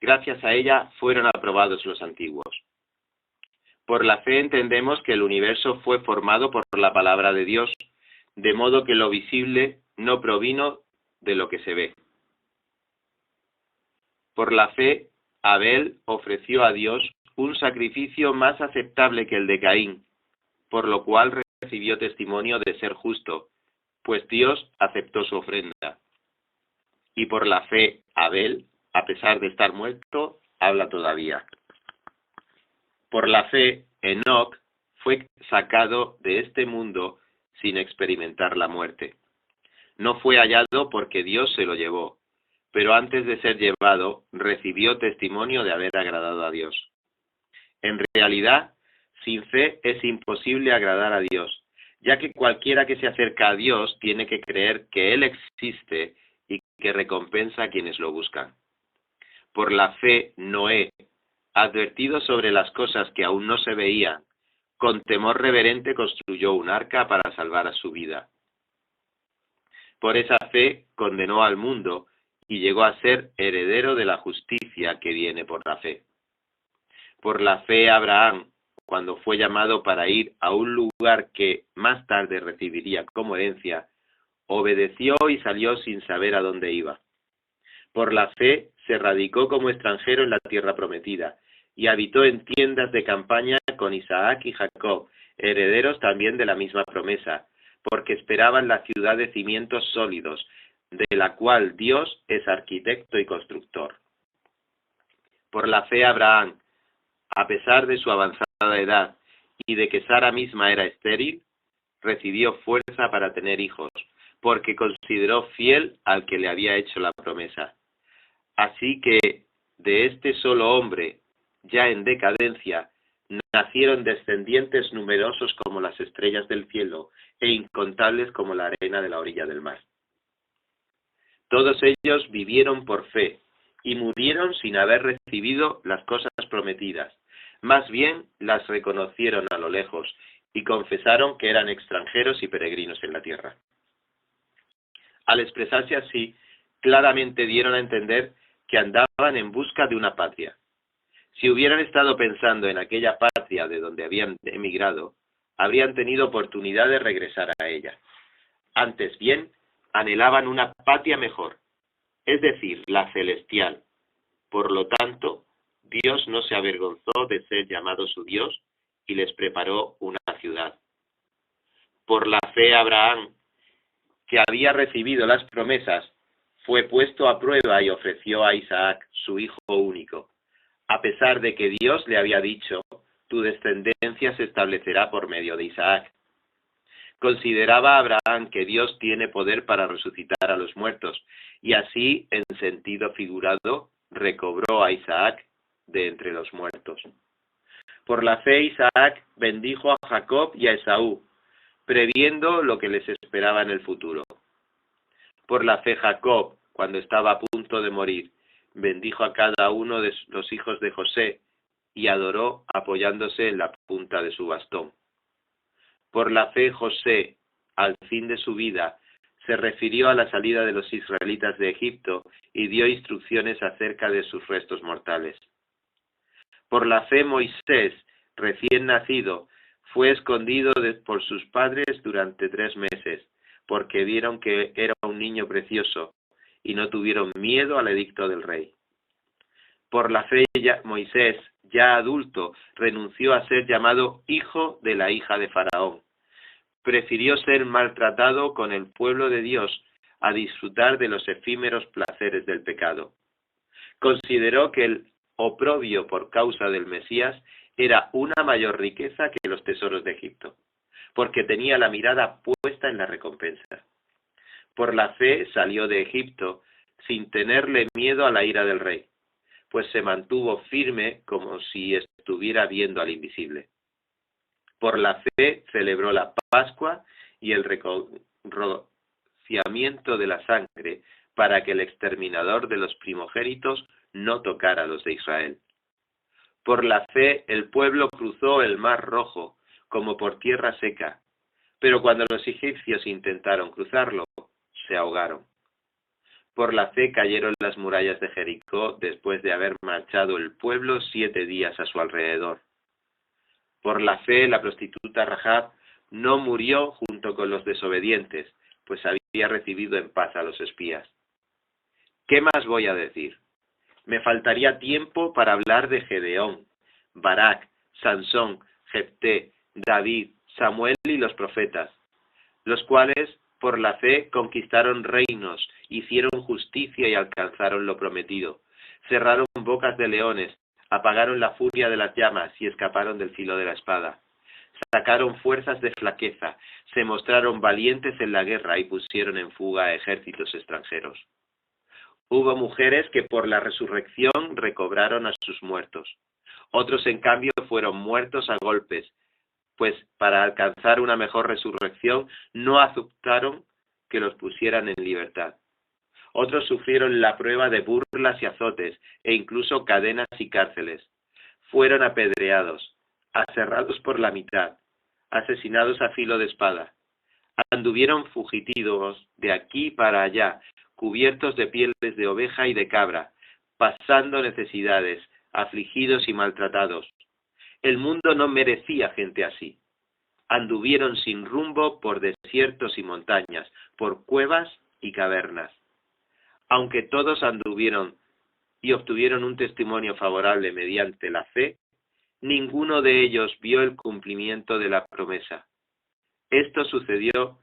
[SPEAKER 1] Gracias a ella fueron aprobados los antiguos. Por la fe entendemos que el universo fue formado por la palabra de Dios, de modo que lo visible no provino de lo que se ve. Por la fe, Abel ofreció a Dios un sacrificio más aceptable que el de Caín, por lo cual recibió testimonio de ser justo, pues Dios aceptó su ofrenda. Y por la fe, Abel, a pesar de estar muerto, habla todavía. Por la fe, Enoc fue sacado de este mundo sin experimentar la muerte. No fue hallado porque Dios se lo llevó, pero antes de ser llevado, recibió testimonio de haber agradado a Dios. En realidad, sin fe es imposible agradar a Dios, ya que cualquiera que se acerca a Dios tiene que creer que Él existe y que recompensa a quienes lo buscan. Por la fe, Noé, advertido sobre las cosas que aún no se veían, con temor reverente construyó un arca para salvar a su vida. Por esa fe condenó al mundo y llegó a ser heredero de la justicia que viene por la fe. Por la fe Abraham, cuando fue llamado para ir a un lugar que más tarde recibiría como herencia, obedeció y salió sin saber a dónde iba. Por la fe se radicó como extranjero en la tierra prometida y habitó en tiendas de campaña con Isaac y Jacob, herederos también de la misma promesa, porque esperaban la ciudad de cimientos sólidos, de la cual Dios es arquitecto y constructor. Por la fe Abraham, a pesar de su avanzada edad y de que Sara misma era estéril, recibió fuerza para tener hijos, porque consideró fiel al que le había hecho la promesa. Así que de este solo hombre, ya en decadencia, nacieron descendientes numerosos como las estrellas del cielo e incontables como la arena de la orilla del mar. Todos ellos vivieron por fe y murieron sin haber recibido las cosas prometidas. Más bien las reconocieron a lo lejos y confesaron que eran extranjeros y peregrinos en la tierra. Al expresarse así, claramente dieron a entender que andaban en busca de una patria. Si hubieran estado pensando en aquella patria de donde habían emigrado, habrían tenido oportunidad de regresar a ella. Antes bien, anhelaban una patria mejor, es decir, la celestial. Por lo tanto, Dios no se avergonzó de ser llamado su Dios y les preparó una ciudad. Por la fe Abraham, que había recibido las promesas, fue puesto a prueba y ofreció a Isaac, su hijo único, a pesar de que Dios le había dicho: tu descendencia se establecerá por medio de Isaac. Consideraba Abraham que Dios tiene poder para resucitar a los muertos, y así, en sentido figurado, recobró a Isaac de entre los muertos. Por la fe Isaac bendijo a Jacob y a Esaú, previendo lo que les esperaba en el futuro. Por la fe Jacob, cuando estaba a punto de morir, bendijo a cada uno de los hijos de José y adoró apoyándose en la punta de su bastón. Por la fe José, al fin de su vida, se refirió a la salida de los israelitas de Egipto y dio instrucciones acerca de sus restos mortales. Por la fe Moisés, recién nacido, fue escondido por sus padres durante 3 meses, porque vieron que era un niño precioso y no tuvieron miedo al edicto del rey. Por la fe Moisés, ya adulto, renunció a ser llamado hijo de la hija de Faraón. Prefirió ser maltratado con el pueblo de Dios a disfrutar de los efímeros placeres del pecado. Consideró que el oprobio por causa del Mesías era una mayor riqueza que los tesoros de Egipto, porque tenía la mirada puesta en la recompensa. Por la fe salió de Egipto sin tenerle miedo a la ira del rey, pues se mantuvo firme como si estuviera viendo al invisible. Por la fe celebró la Pascua y el rociamiento de la sangre para que el exterminador de los primogénitos no tocara a los de Israel. Por la fe el pueblo cruzó el Mar Rojo como por tierra seca, pero cuando los egipcios intentaron cruzarlo, se ahogaron. Por la fe cayeron las murallas de Jericó después de haber marchado el pueblo 7 días a su alrededor. Por la fe la prostituta Rahab no murió junto con los desobedientes, pues había recibido en paz a los espías. ¿Qué más voy a decir? Me faltaría tiempo para hablar de Gedeón, Barak, Sansón, Jefté, David, Samuel y los profetas, los cuales por la fe conquistaron reinos, hicieron justicia y alcanzaron lo prometido, cerraron bocas de leones, apagaron la furia de las llamas y escaparon del filo de la espada. Sacaron fuerzas de flaqueza, se mostraron valientes en la guerra y pusieron en fuga a ejércitos extranjeros. Hubo mujeres que por la resurrección recobraron a sus muertos. Otros, en cambio, fueron muertos a golpes, pues para alcanzar una mejor resurrección no aceptaron que los pusieran en libertad. Otros sufrieron la prueba de burlas y azotes, e incluso cadenas y cárceles. Fueron apedreados, aserrados por la mitad, asesinados a filo de espada. Anduvieron fugitivos de aquí para allá, cubiertos de pieles de oveja y de cabra, pasando necesidades, afligidos y maltratados. El mundo no merecía gente así. Anduvieron sin rumbo por desiertos y montañas, por cuevas y cavernas. Aunque todos anduvieron y obtuvieron un testimonio favorable mediante la fe, ninguno de ellos vio el cumplimiento de la promesa. Esto sucedió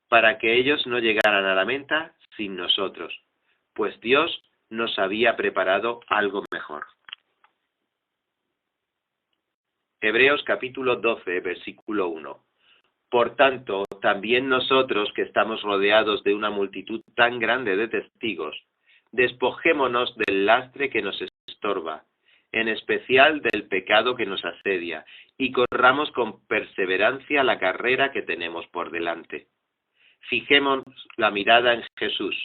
[SPEAKER 1] para que ellos no llegaran a la meta sin nosotros, pues Dios nos había preparado algo mejor. Hebreos capítulo 12, versículo 1. Por tanto, también nosotros, que estamos rodeados de una multitud tan grande de testigos, despojémonos del lastre que nos estorba, en especial del pecado que nos asedia, y corramos con perseverancia la carrera que tenemos por delante. Fijemos la mirada en Jesús,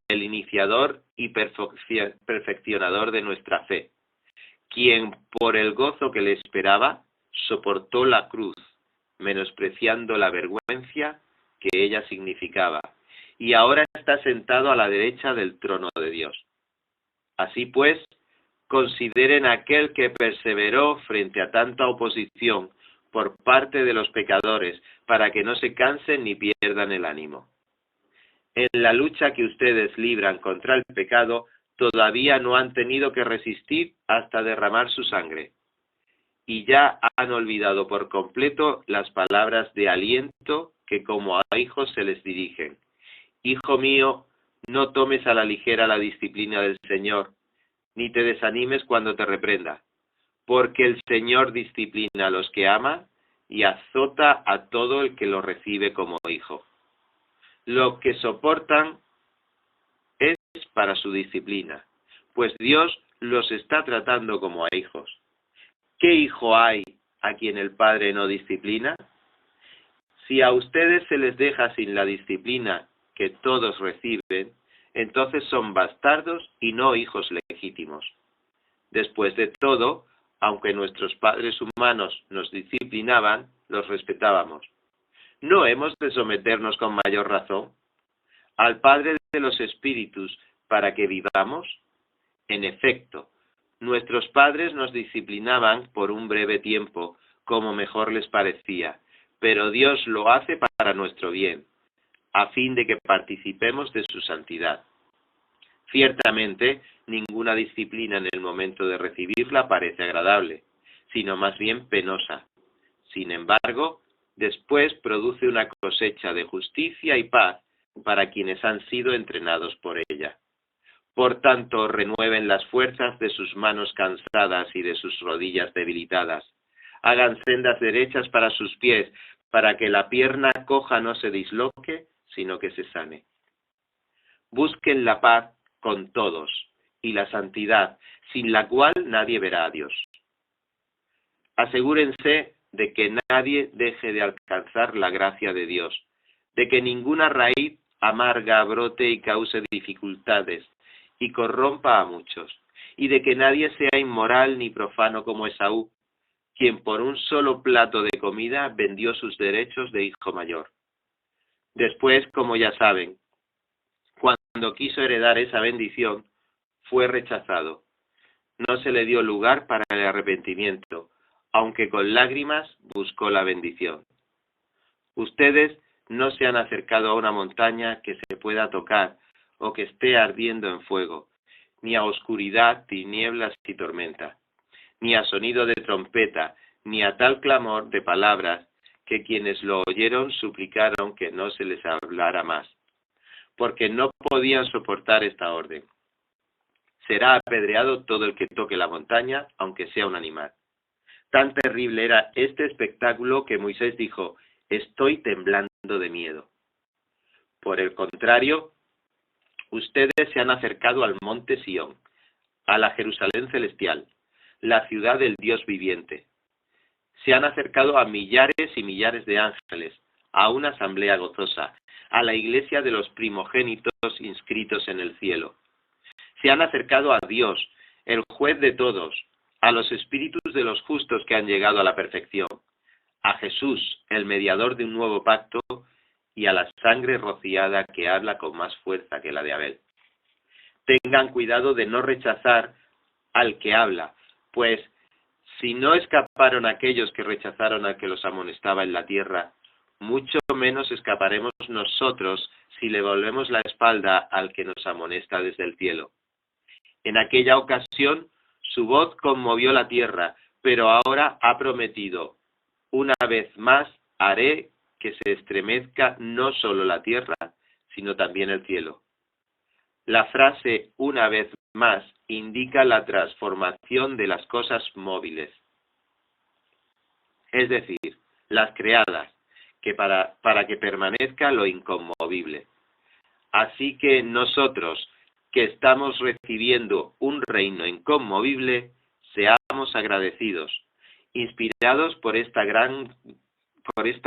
[SPEAKER 1] el iniciador y perfeccionador de nuestra fe, quien por el gozo que le esperaba soportó la cruz, menospreciando la vergüenza que ella significaba, y ahora está sentado a la derecha del trono de Dios. Así pues, consideren a aquel que perseveró frente a tanta oposición por parte de los pecadores, para que no se cansen ni pierdan el ánimo. En la lucha que ustedes libran contra el pecado, todavía no han tenido que resistir hasta derramar su sangre. Y ya han olvidado por completo las palabras de aliento que como a hijos se les dirigen. Hijo mío, no tomes a la ligera la disciplina del Señor, ni te desanimes cuando te reprenda, porque el Señor disciplina a los que ama y azota a todo el que lo recibe como hijo. Lo que soportan es para su disciplina, pues Dios los está tratando como a hijos. ¿Qué hijo hay a quien el Padre no disciplina? Si a ustedes se les deja sin la disciplina que todos reciben, entonces son bastardos y no hijos legítimos. Después de todo, aunque nuestros padres humanos nos disciplinaban, los respetábamos. ¿No hemos de someternos con mayor razón al Padre de los Espíritus para que vivamos? En efecto, nuestros padres nos disciplinaban por un breve tiempo, como mejor les parecía, pero Dios lo hace para nuestro bien, a fin de que participemos de su santidad. Ciertamente, ninguna disciplina en el momento de recibirla parece agradable, sino más bien penosa. Sin embargo, después produce una cosecha de justicia y paz para quienes han sido entrenados por ella. Por tanto, renueven las fuerzas de sus manos cansadas y de sus rodillas debilitadas. Hagan sendas derechas para sus pies, para que la pierna coja no se disloque, sino que se sane. Busquen la paz con todos y la santidad, sin la cual nadie verá a Dios. Asegúrense de que nadie deje de alcanzar la gracia de Dios, de que ninguna raíz amarga brote y cause dificultades y corrompa a muchos, y de que nadie sea inmoral ni profano como Esaú, quien por un solo plato de comida vendió sus derechos de hijo mayor. Después, como ya saben, cuando quiso heredar esa bendición, fue rechazado. No se le dio lugar para el arrepentimiento, aunque con lágrimas buscó la bendición. Ustedes no se han acercado a una montaña que se pueda tocar o que esté ardiendo en fuego, ni a oscuridad, tinieblas y tormenta, ni a sonido de trompeta, ni a tal clamor de palabras que quienes lo oyeron suplicaron que no se les hablara más, porque no podían soportar esta orden. Será apedreado todo el que toque la montaña, aunque sea un animal. Tan terrible era este espectáculo que Moisés dijo: estoy temblando de miedo. Por el contrario, ustedes se han acercado al monte Sión, a la Jerusalén celestial, la ciudad del Dios viviente. Se han acercado a millares y millares de ángeles, a una asamblea gozosa, a la iglesia de los primogénitos inscritos en el cielo. Se han acercado a Dios, el juez de todos, a los espíritus de los justos que han llegado a la perfección, a Jesús, el mediador de un nuevo pacto, y a la sangre rociada que habla con más fuerza que la de Abel. Tengan cuidado de no rechazar al que habla, pues si no escaparon aquellos que rechazaron al que los amonestaba en la tierra, mucho menos escaparemos nosotros si le volvemos la espalda al que nos amonesta desde el cielo. En aquella ocasión su voz conmovió la tierra, pero ahora ha prometido: una vez más haré que se estremezca no solo la tierra, sino también el cielo. La frase "una vez más" indica la transformación de las cosas móviles, es decir, las creadas, que para que permanezca lo inconmovible. Así que nosotros, que estamos recibiendo un reino inconmovible, seamos agradecidos, inspirados por esta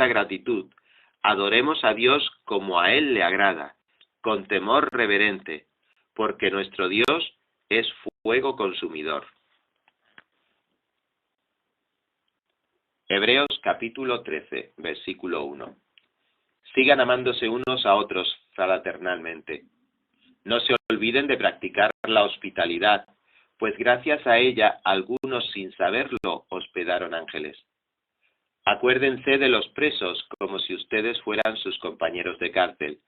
[SPEAKER 1] gratitud. Adoremos a Dios como a Él le agrada, con temor reverente, porque nuestro Dios es fuego consumidor. Hebreos capítulo 13, versículo 1. Sigan amándose unos a otros fraternalmente. No se olviden de practicar la hospitalidad, pues gracias a ella algunos sin saberlo hospedaron ángeles. Acuérdense de los presos como si ustedes fueran sus compañeros de cárcel,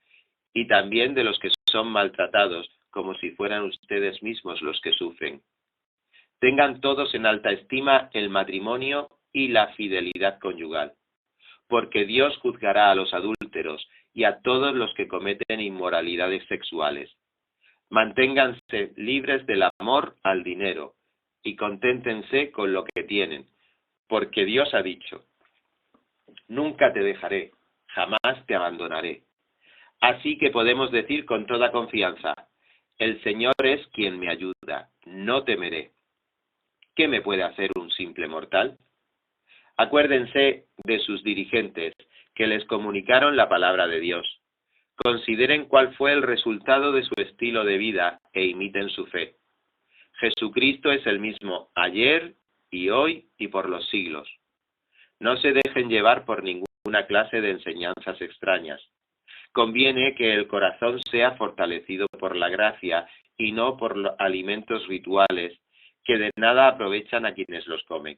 [SPEAKER 1] y también de los que son maltratados como si fueran ustedes mismos los que sufren. Tengan todos en alta estima el matrimonio y la fidelidad conyugal, porque Dios juzgará a los adúlteros y a todos los que cometen inmoralidades sexuales. Manténganse libres del amor al dinero y conténtense con lo que tienen, porque Dios ha dicho: nunca te dejaré, jamás te abandonaré. Así que podemos decir con toda confianza: el Señor es quien me ayuda, no temeré. ¿Qué me puede hacer un simple mortal? Acuérdense de sus dirigentes que les comunicaron la palabra de Dios. Consideren cuál fue el resultado de su estilo de vida e imiten su fe. Jesucristo es el mismo ayer y hoy y por los siglos. No se dejen llevar por ninguna clase de enseñanzas extrañas. Conviene que el corazón sea fortalecido por la gracia y no por los alimentos rituales que de nada aprovechan a quienes los comen.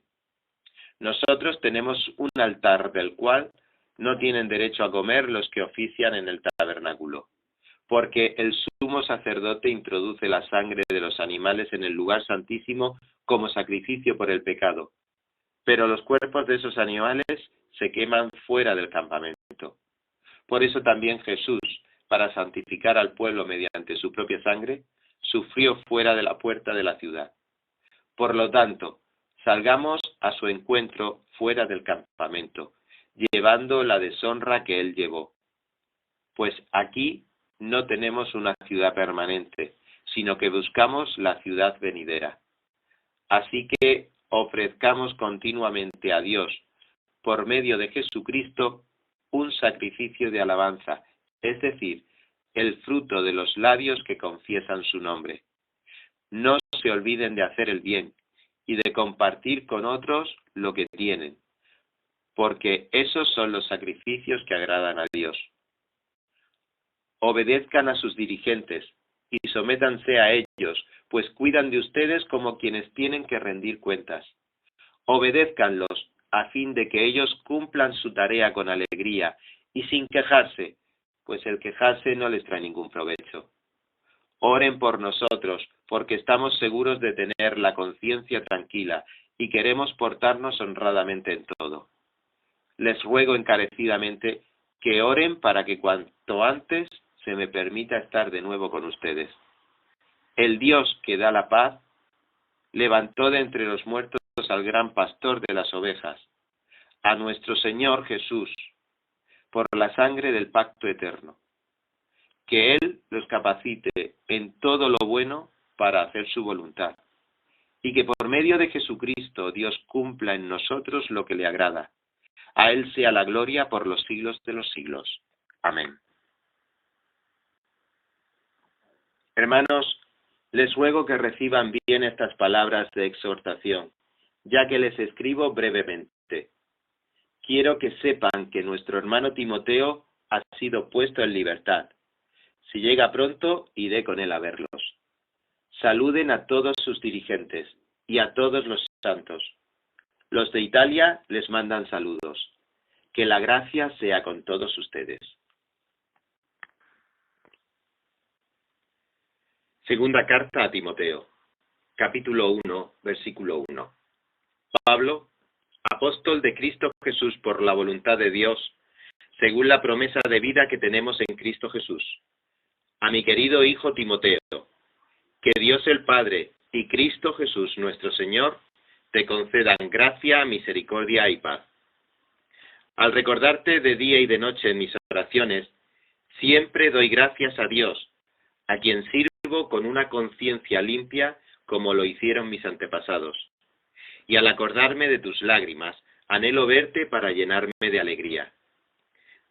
[SPEAKER 1] Nosotros tenemos un altar del cual no tienen derecho a comer los que ofician en el tabernáculo, porque el sumo sacerdote introduce la sangre de los animales en el lugar santísimo como sacrificio por el pecado, pero los cuerpos de esos animales se queman fuera del campamento. Por eso también Jesús, para santificar al pueblo mediante su propia sangre, sufrió fuera de la puerta de la ciudad. Por lo tanto, salgamos a su encuentro fuera del campamento, llevando la deshonra que él llevó. Pues aquí no tenemos una ciudad permanente, sino que buscamos la ciudad venidera. Así que ofrezcamos continuamente a Dios, por medio de Jesucristo, un sacrificio de alabanza, es decir, el fruto de los labios que confiesan su nombre. No se olviden de hacer el bien y de compartir con otros lo que tienen, porque esos son los sacrificios que agradan a Dios. Obedezcan a sus dirigentes y sométanse a ellos, pues cuidan de ustedes como quienes tienen que rendir cuentas. Obedézcanlos a fin de que ellos cumplan su tarea con alegría y sin quejarse, pues el quejarse no les trae ningún provecho. Oren por nosotros, porque estamos seguros de tener la conciencia tranquila y queremos portarnos honradamente en todo. Les ruego encarecidamente que oren para que cuanto antes se me permita estar de nuevo con ustedes. El Dios que da la paz levantó de entre los muertos al gran pastor de las ovejas, a nuestro Señor Jesús, por la sangre del pacto eterno. Que Él los capacite en todo lo bueno para hacer su voluntad, y que por medio de Jesucristo Dios cumpla en nosotros lo que le agrada. A Él sea la gloria por los siglos de los siglos. Amén. Hermanos, les ruego que reciban bien estas palabras de exhortación, ya que les escribo brevemente. Quiero que sepan que nuestro hermano Timoteo ha sido puesto en libertad. Si llega pronto, iré con él a verlos. Saluden a todos sus dirigentes y a todos los santos. Los de Italia les mandan saludos. Que la gracia sea con todos ustedes. Segunda carta a Timoteo, capítulo 1, versículo 1. Pablo, apóstol de Cristo Jesús por la voluntad de Dios, según la promesa de vida que tenemos en Cristo Jesús. A mi querido hijo Timoteo, que Dios el Padre y Cristo Jesús nuestro Señor te concedan gracia, misericordia y paz. Al recordarte de día y de noche en mis oraciones, siempre doy gracias a Dios, a quien sirvo con una conciencia limpia como lo hicieron mis antepasados. Y al acordarme de tus lágrimas, anhelo verte para llenarme de alegría.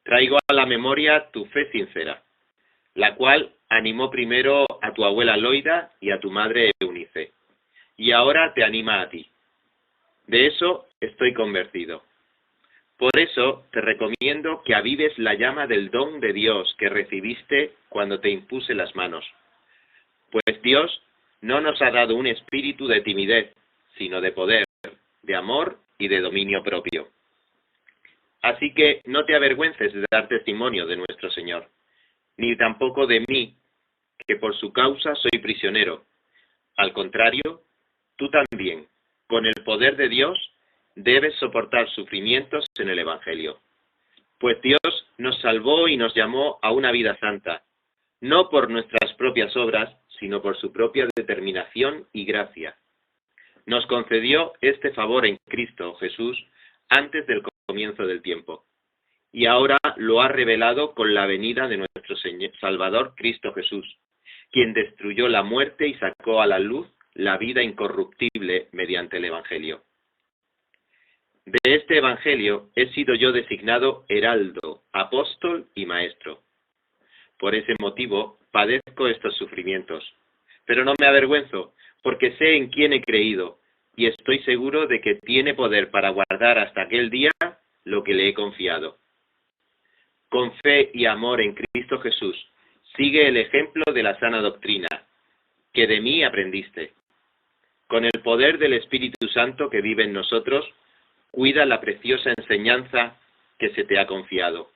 [SPEAKER 1] Traigo a la memoria tu fe sincera, la cual animó primero a tu abuela Loida y a tu madre Eunice, y ahora te anima a ti. De eso estoy convencido. Por eso te recomiendo que avives la llama del don de Dios que recibiste cuando te impuse las manos. Pues Dios no nos ha dado un espíritu de timidez, sino de poder, de amor y de dominio propio. Así que no te avergüences de dar testimonio de nuestro Señor, ni tampoco de mí, que por su causa soy prisionero. Al contrario, tú también, con el poder de Dios, debes soportar sufrimientos en el Evangelio. Pues Dios nos salvó y nos llamó a una vida santa, no por nuestras propias obras, sino por su propia determinación y gracia. Nos concedió este favor en Cristo Jesús antes del comienzo del tiempo, y ahora lo ha revelado con la venida de nuestro Salvador Cristo Jesús, quien destruyó la muerte y sacó a la luz la vida incorruptible mediante el Evangelio. De este Evangelio he sido yo designado heraldo, apóstol y maestro. Por ese motivo padezco estos sufrimientos, pero no me avergüenzo, porque sé en quién he creído, y estoy seguro de que tiene poder para guardar hasta aquel día lo que le he confiado. Con fe y amor en Cristo Jesús, sigue el ejemplo de la sana doctrina, que de mí aprendiste. Con el poder del Espíritu Santo que vive en nosotros, cuida la preciosa enseñanza que se te ha confiado.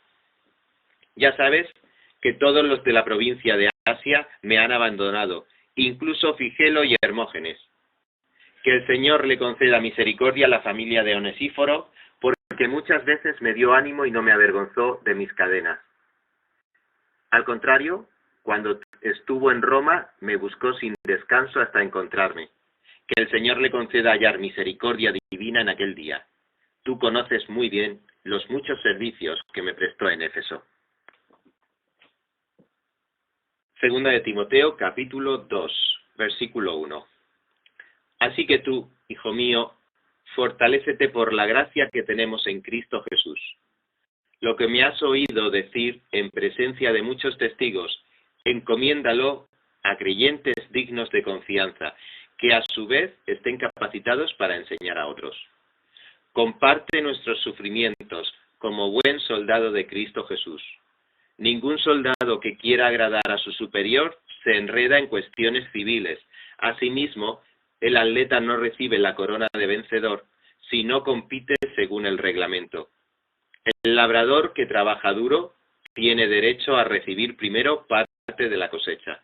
[SPEAKER 1] Ya sabes que todos los de la provincia de Asia me han abandonado, incluso Figelo y Hermógenes. Que el Señor le conceda misericordia a la familia de Onesíforo, porque muchas veces me dio ánimo y no me avergonzó de mis cadenas. Al contrario, cuando estuvo en Roma, me buscó sin descanso hasta encontrarme. Que el Señor le conceda hallar misericordia divina en aquel día. Tú conoces muy bien los muchos servicios que me prestó en Éfeso. Segunda de Timoteo, capítulo 2, versículo 1. Así que tú, hijo mío, fortalécete por la gracia que tenemos en Cristo Jesús. Lo que me has oído decir en presencia de muchos testigos, encomiéndalo a creyentes dignos de confianza, que a su vez estén capacitados para enseñar a otros. Comparte nuestros sufrimientos como buen soldado de Cristo Jesús. Ningún soldado que quiera agradar a su superior se enreda en cuestiones civiles. Asimismo, el atleta no recibe la corona de vencedor si no compite según el reglamento. El labrador que trabaja duro tiene derecho a recibir primero parte de la cosecha.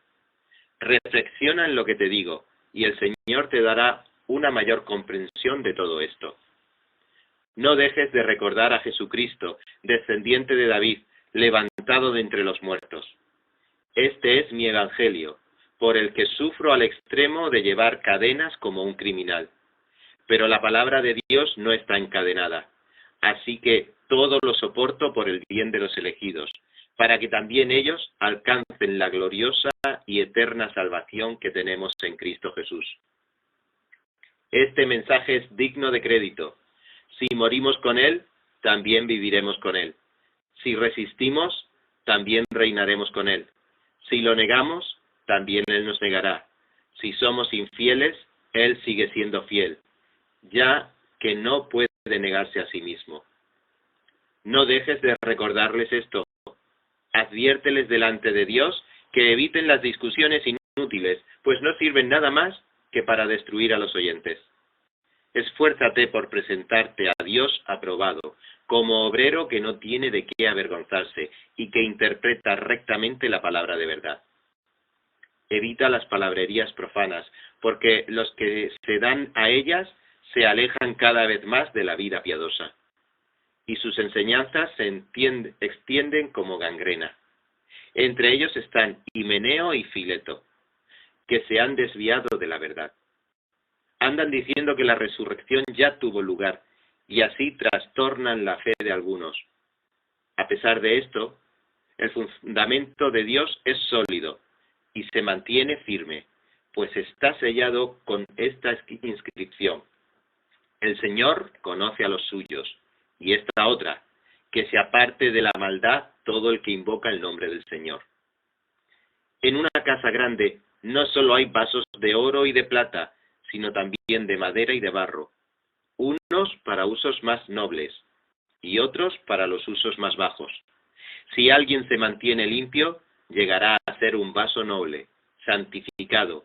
[SPEAKER 1] Reflexiona en lo que te digo, y el Señor te dará una mayor comprensión de todo esto. No dejes de recordar a Jesucristo, descendiente de David, levantado de entre los muertos. Este es mi evangelio, por el que sufro al extremo de llevar cadenas como un criminal. Pero la palabra de Dios no está encadenada, así que todo lo soporto por el bien de los elegidos, para que también ellos alcancen la gloriosa y eterna salvación que tenemos en Cristo Jesús. Este mensaje es digno de crédito. Si morimos con Él, también viviremos con Él. Si resistimos, también reinaremos con Él. Si lo negamos, también Él nos negará. Si somos infieles, Él sigue siendo fiel, ya que no puede negarse a sí mismo. No dejes de recordarles esto. Adviérteles delante de Dios que eviten las discusiones inútiles, pues no sirven nada más que para destruir a los oyentes. Esfuérzate por presentarte a Dios aprobado, como obrero que no tiene de qué avergonzarse y que interpreta rectamente la palabra de verdad. Evita las palabrerías profanas, porque los que se dan a ellas se alejan cada vez más de la vida piadosa, y sus enseñanzas se extienden como gangrena. Entre ellos están Himeneo y Fileto, que se han desviado de la verdad. Andan diciendo que la resurrección ya tuvo lugar, y así trastornan la fe de algunos. A pesar de esto, el fundamento de Dios es sólido y se mantiene firme, pues está sellado con esta inscripción: el Señor conoce a los suyos, y esta otra: que se aparte de la maldad todo el que invoca el nombre del Señor. En una casa grande no solo hay vasos de oro y de plata, sino también de madera y de barro, unos para usos más nobles y otros para los usos más bajos. Si alguien se mantiene limpio, llegará a ser un vaso noble, santificado,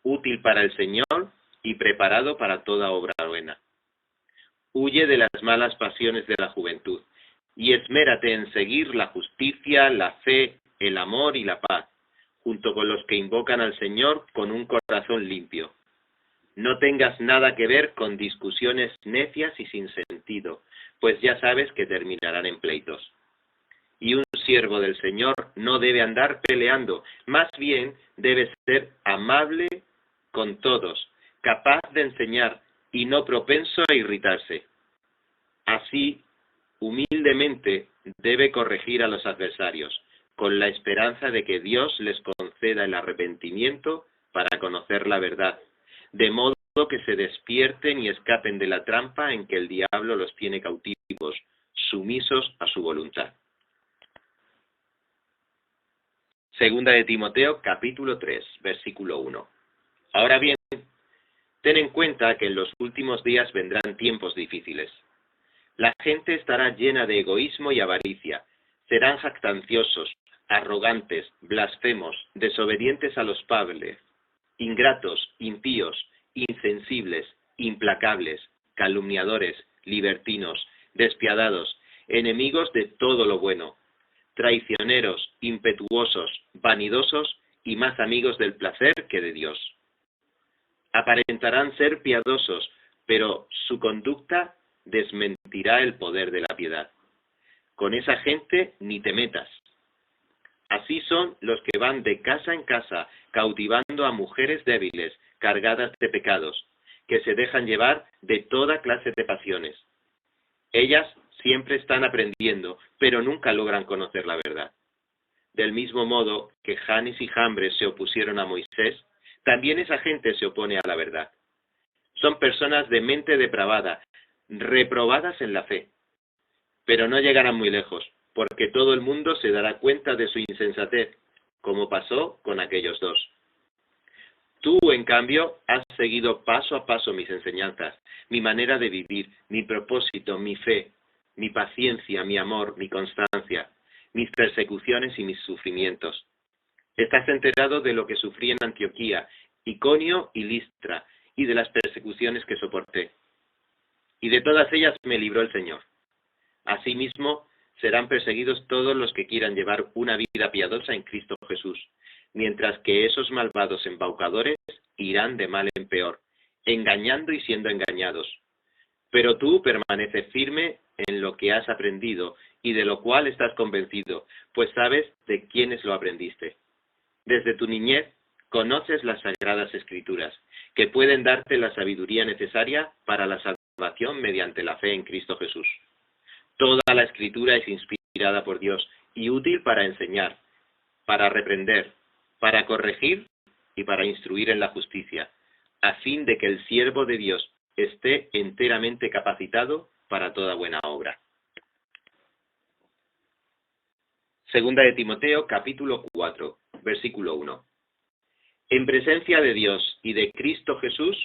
[SPEAKER 1] útil para el Señor y preparado para toda obra buena. Huye de las malas pasiones de la juventud y esmérate en seguir la justicia, la fe, el amor y la paz, junto con los que invocan al Señor con un corazón limpio. No tengas nada que ver con discusiones necias y sin sentido, pues ya sabes que terminarán en pleitos. Y un siervo del Señor no debe andar peleando, más bien debe ser amable con todos, capaz de enseñar y no propenso a irritarse. Así, humildemente debe corregir a los adversarios, con la esperanza de que Dios les conceda el arrepentimiento para conocer la verdad, de modo que se despierten y escapen de la trampa en que el diablo los tiene cautivos, sumisos a su voluntad. Segunda de Timoteo, capítulo 3, versículo 1. Ahora bien, ten en cuenta que en los últimos días vendrán tiempos difíciles. La gente estará llena de egoísmo y avaricia, serán jactanciosos, arrogantes, blasfemos, desobedientes a los padres, ingratos, impíos, insensibles, implacables, calumniadores, libertinos, despiadados, enemigos de todo lo bueno, traicioneros, impetuosos, vanidosos y más amigos del placer que de Dios. Aparentarán ser piadosos, pero su conducta desmentirá el poder de la piedad. Con esa gente ni te metas. Así son los que van de casa en casa, cautivando a mujeres débiles, cargadas de pecados, que se dejan llevar de toda clase de pasiones. Ellas siempre están aprendiendo, pero nunca logran conocer la verdad. Del mismo modo que Janes y Jambres se opusieron a Moisés, también esa gente se opone a la verdad. Son personas de mente depravada, reprobadas en la fe, pero no llegarán muy lejos, porque todo el mundo se dará cuenta de su insensatez, como pasó con aquellos dos. Tú, en cambio, has seguido paso a paso mis enseñanzas, mi manera de vivir, mi propósito, mi fe, mi paciencia, mi amor, mi constancia, mis persecuciones y mis sufrimientos. Estás enterado de lo que sufrí en Antioquía, Iconio y Listra, y de las persecuciones que soporté. Y de todas ellas me libró el Señor. Asimismo, serán perseguidos todos los que quieran llevar una vida piadosa en Cristo Jesús, mientras que esos malvados embaucadores irán de mal en peor, engañando y siendo engañados. Pero tú permaneces firme en lo que has aprendido y de lo cual estás convencido, pues sabes de quiénes lo aprendiste. Desde tu niñez conoces las sagradas escrituras, que pueden darte la sabiduría necesaria para la salvación mediante la fe en Cristo Jesús. Toda la escritura es inspirada por Dios y útil para enseñar, para reprender, para corregir y para instruir en la justicia, a fin de que el siervo de Dios esté enteramente capacitado para toda buena obra. Segunda de Timoteo, capítulo 4, versículo 1. En presencia de Dios y de Cristo Jesús,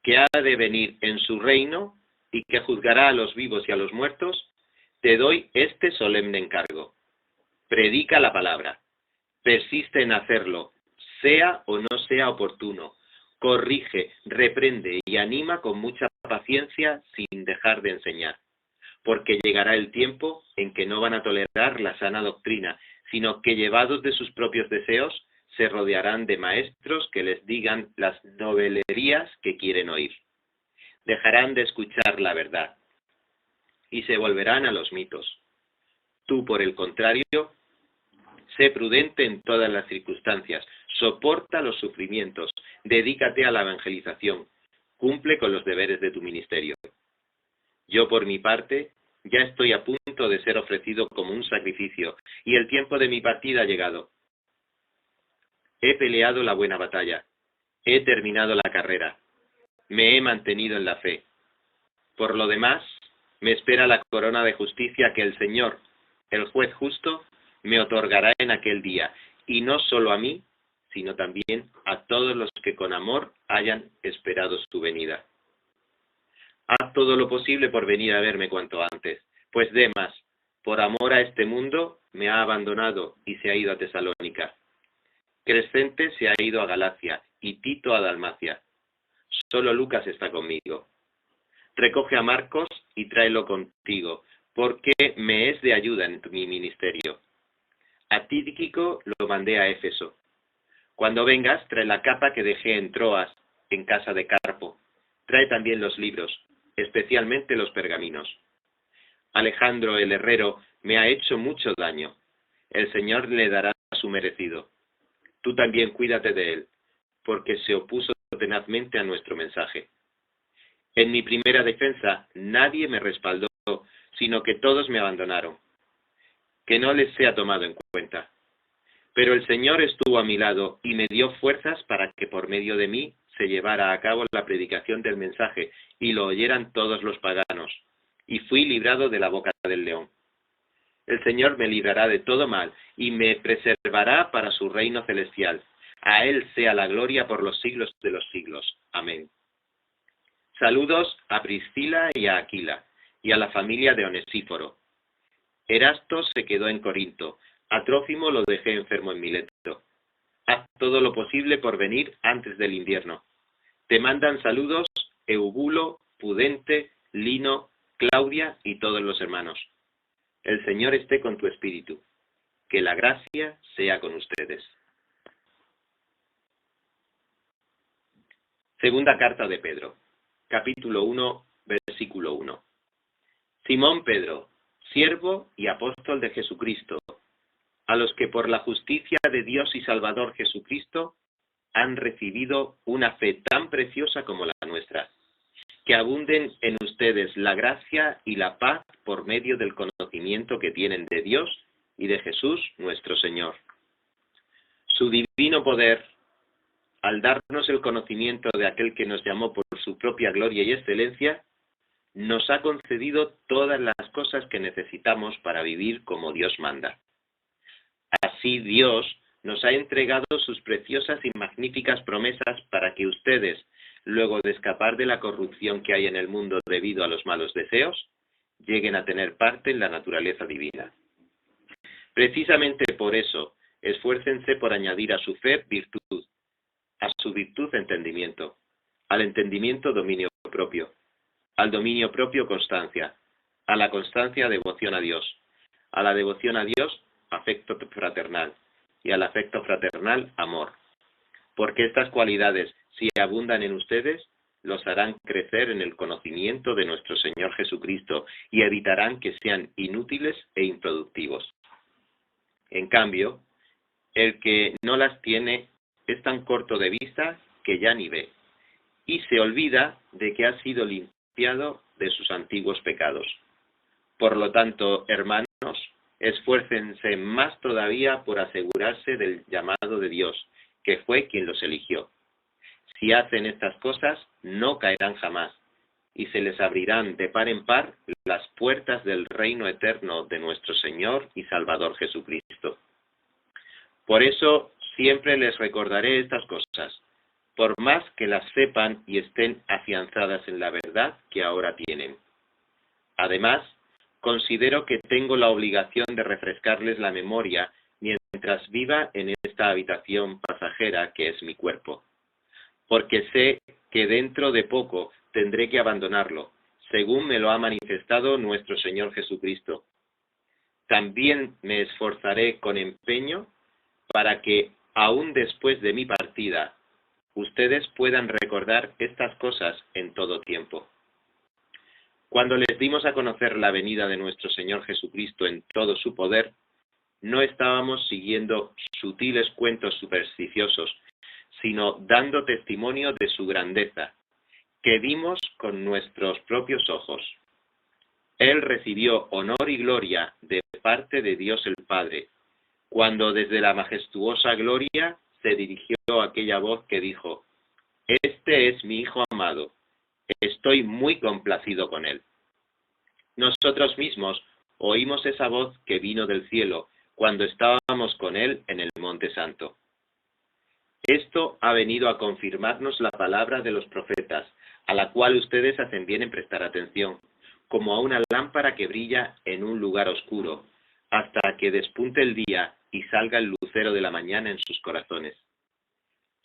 [SPEAKER 1] que ha de venir en su reino y que juzgará a los vivos y a los muertos, te doy este solemne encargo. Predica la palabra, persiste en hacerlo, sea o no sea oportuno, corrige, reprende y anima con mucha paciencia sin dejar de enseñar, porque llegará el tiempo en que no van a tolerar la sana doctrina, sino que llevados de sus propios deseos, se rodearán de maestros que les digan las novelerías que quieren oír. Dejarán de escuchar la verdad y se volverán a los mitos. Tú, por el contrario, sé prudente en todas las circunstancias, soporta los sufrimientos, dedícate a la evangelización, cumple con los deberes de tu ministerio. Yo, por mi parte, ya estoy a punto de ser ofrecido como un sacrificio, y el tiempo de mi partida ha llegado. He peleado la buena batalla, he terminado la carrera, me he mantenido en la fe. Por lo demás, me espera la corona de justicia que el Señor, el juez justo, me otorgará en aquel día, y no solo a mí, sino también a todos los que con amor hayan esperado su venida. Haz todo lo posible por venir a verme cuanto antes, pues Demas, por amor a este mundo, me ha abandonado y se ha ido a Tesalónica. Crescente se ha ido a Galacia y Tito a Dalmacia. Solo Lucas está conmigo. Recoge a Marcos y tráelo contigo, porque me es de ayuda en mi ministerio. A Tíquico lo mandé a Éfeso. Cuando vengas, trae la capa que dejé en Troas, en casa de Carpo. Trae también los libros, especialmente los pergaminos. Alejandro el herrero me ha hecho mucho daño. El Señor le dará su merecido. Tú también cuídate de él, porque se opuso tenazmente a nuestro mensaje. En mi primera defensa nadie me respaldó, sino que todos me abandonaron. Que no les sea tomado en cuenta. Pero el Señor estuvo a mi lado y me dio fuerzas para que por medio de mí se llevara a cabo la predicación del mensaje y lo oyeran todos los paganos. Y fui librado de la boca del león. El Señor me librará de todo mal y me preservará para su reino celestial. A Él sea la gloria por los siglos de los siglos. Amén. Saludos a Priscila y a Aquila, y a la familia de Onesíforo. Erasto se quedó en Corinto, a Trófimo lo dejé enfermo en Mileto. Haz todo lo posible por venir antes del invierno. Te mandan saludos Eubulo, Pudente, Lino, Claudia y todos los hermanos. El Señor esté con tu espíritu. Que la gracia sea con ustedes. Segunda carta de Pedro, capítulo 1, versículo 1. Simón Pedro, siervo y apóstol de Jesucristo, a los que por la justicia de Dios y Salvador Jesucristo han recibido una fe tan preciosa como la nuestra, que abunden en ustedes la gracia y la paz por medio del conocimiento que tienen de Dios y de Jesús nuestro Señor. Su divino poder, al darnos el conocimiento de aquel que nos llamó por su propia gloria y excelencia, nos ha concedido todas las cosas que necesitamos para vivir como Dios manda. Así Dios nos ha entregado sus preciosas y magníficas promesas para que ustedes, luego de escapar de la corrupción que hay en el mundo debido a los malos deseos, lleguen a tener parte en la naturaleza divina. Precisamente por eso, esfuércense por añadir a su fe virtud, a su virtud entendimiento, al entendimiento dominio propio, al dominio propio constancia, a la constancia devoción a Dios, a la devoción a Dios afecto fraternal y al afecto fraternal amor. Porque estas cualidades, si abundan en ustedes, los harán crecer en el conocimiento de nuestro Señor Jesucristo y evitarán que sean inútiles e improductivos. En cambio, el que no las tiene es tan corto de vista que ya ni ve, y se olvida de que ha sido limpiado de sus antiguos pecados. Por lo tanto, hermanos, esfuércense más todavía por asegurarse del llamado de Dios, que fue quien los eligió. Si hacen estas cosas, no caerán jamás, y se les abrirán de par en par las puertas del reino eterno de nuestro Señor y Salvador Jesucristo. Por eso siempre les recordaré estas cosas, por más que las sepan y estén afianzadas en la verdad que ahora tienen. Además, considero que tengo la obligación de refrescarles la memoria mientras viva en esta habitación pasajera que es mi cuerpo, porque sé que dentro de poco tendré que abandonarlo, según me lo ha manifestado nuestro Señor Jesucristo. También me esforzaré con empeño para que, aún después de mi partida, ustedes puedan recordar estas cosas en todo tiempo. Cuando les dimos a conocer la venida de nuestro Señor Jesucristo en todo su poder, no estábamos siguiendo sutiles cuentos supersticiosos, sino dando testimonio de su grandeza, que vimos con nuestros propios ojos. Él recibió honor y gloria de parte de Dios el Padre, cuando desde la majestuosa gloria se dirigió aquella voz que dijo: «Este es mi Hijo amado, estoy muy complacido con él». Nosotros mismos oímos esa voz que vino del cielo cuando estábamos con él en el Monte Santo. Esto ha venido a confirmarnos la palabra de los profetas, a la cual ustedes hacen bien en prestar atención, como a una lámpara que brilla en un lugar oscuro, hasta que despunte el día y salga el lucero de la mañana en sus corazones.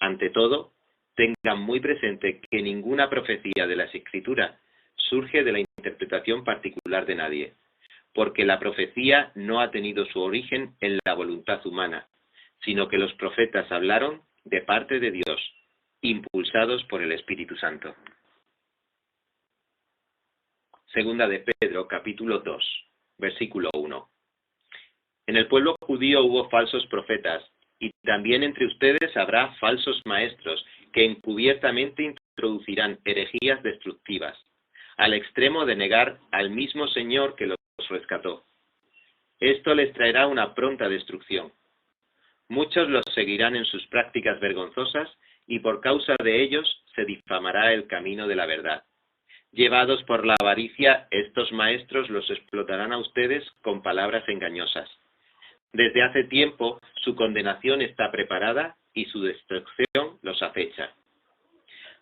[SPEAKER 1] Ante todo, tengan muy presente que ninguna profecía de las Escrituras surge de la interpretación particular de nadie, porque la profecía no ha tenido su origen en la voluntad humana, sino que los profetas hablaron de parte de Dios, impulsados por el Espíritu Santo. Segunda de Pedro, capítulo 2, versículo 1. En el pueblo judío hubo falsos profetas, y también entre ustedes habrá falsos maestros que encubiertamente introducirán herejías destructivas, al extremo de negar al mismo Señor que los rescató. Esto les traerá una pronta destrucción. Muchos los seguirán en sus prácticas vergonzosas, y por causa de ellos se difamará el camino de la verdad. Llevados por la avaricia, estos maestros los explotarán a ustedes con palabras engañosas. Desde hace tiempo su condenación está preparada y su destrucción los acecha.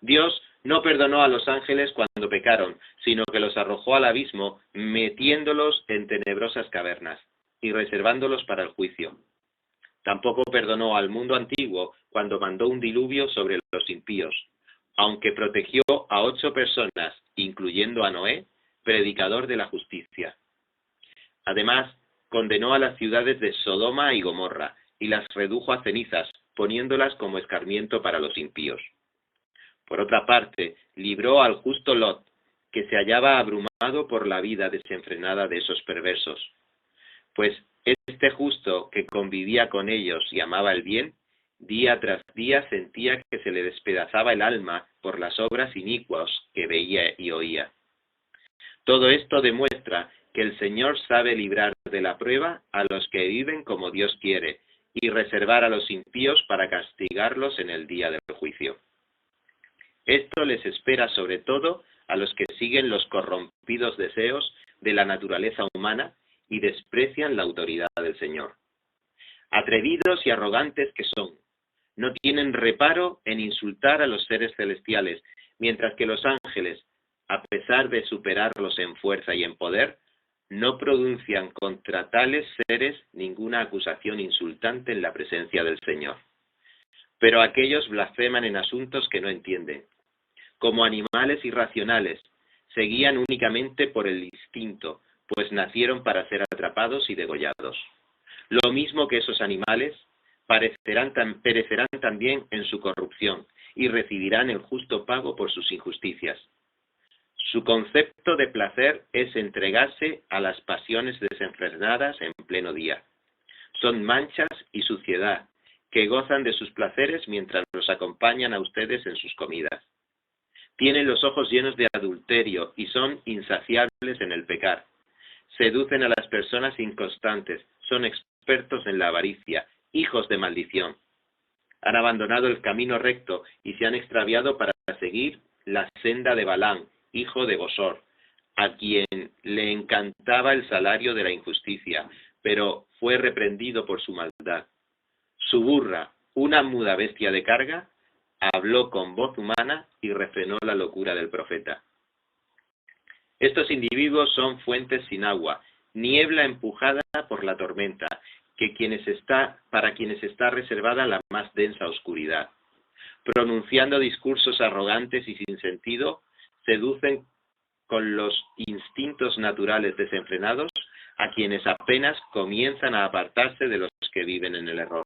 [SPEAKER 1] Dios no perdonó a los ángeles cuando pecaron, sino que los arrojó al abismo, metiéndolos en tenebrosas cavernas y reservándolos para el juicio. Tampoco perdonó al mundo antiguo cuando mandó un diluvio sobre los impíos, aunque protegió a 8 personas, incluyendo a Noé, predicador de la justicia. Además, condenó a las ciudades de Sodoma y Gomorra y las redujo a cenizas, poniéndolas como escarmiento para los impíos. Por otra parte, libró al justo Lot, que se hallaba abrumado por la vida desenfrenada de esos perversos. Pues este justo, que convivía con ellos y amaba el bien, día tras día sentía que se le despedazaba el alma por las obras inicuas que veía y oía. Todo esto demuestra que el Señor sabe librar de la prueba a los que viven como Dios quiere y reservar a los impíos para castigarlos en el día del juicio. Esto les espera sobre todo a los que siguen los corrompidos deseos de la naturaleza humana y desprecian la autoridad del Señor. Atrevidos y arrogantes que son, no tienen reparo en insultar a los seres celestiales, mientras que los ángeles, a pesar de superarlos en fuerza y en poder, no pronuncian contra tales seres ninguna acusación insultante en la presencia del Señor. Pero aquellos blasfeman en asuntos que no entienden. Como animales irracionales, se guían únicamente por el instinto, pues nacieron para ser atrapados y degollados. Lo mismo que esos animales, perecerán también en su corrupción y recibirán el justo pago por sus injusticias. Su concepto de placer es entregarse a las pasiones desenfrenadas en pleno día. Son manchas y suciedad, que gozan de sus placeres mientras los acompañan a ustedes en sus comidas. Tienen los ojos llenos de adulterio y son insaciables en el pecar. Seducen a las personas inconstantes, son expertos en la avaricia, hijos de maldición. Han abandonado el camino recto y se han extraviado para seguir la senda de Balaam, hijo de Bosor, a quien le encantaba el salario de la injusticia, pero fue reprendido por su maldad. Su burra, una muda bestia de carga, habló con voz humana y refrenó la locura del profeta. Estos individuos son fuentes sin agua, niebla empujada por la tormenta, para quienes está reservada la más densa oscuridad. Pronunciando discursos arrogantes y sin sentido, seducen con los instintos naturales desenfrenados a quienes apenas comienzan a apartarse de los que viven en el error.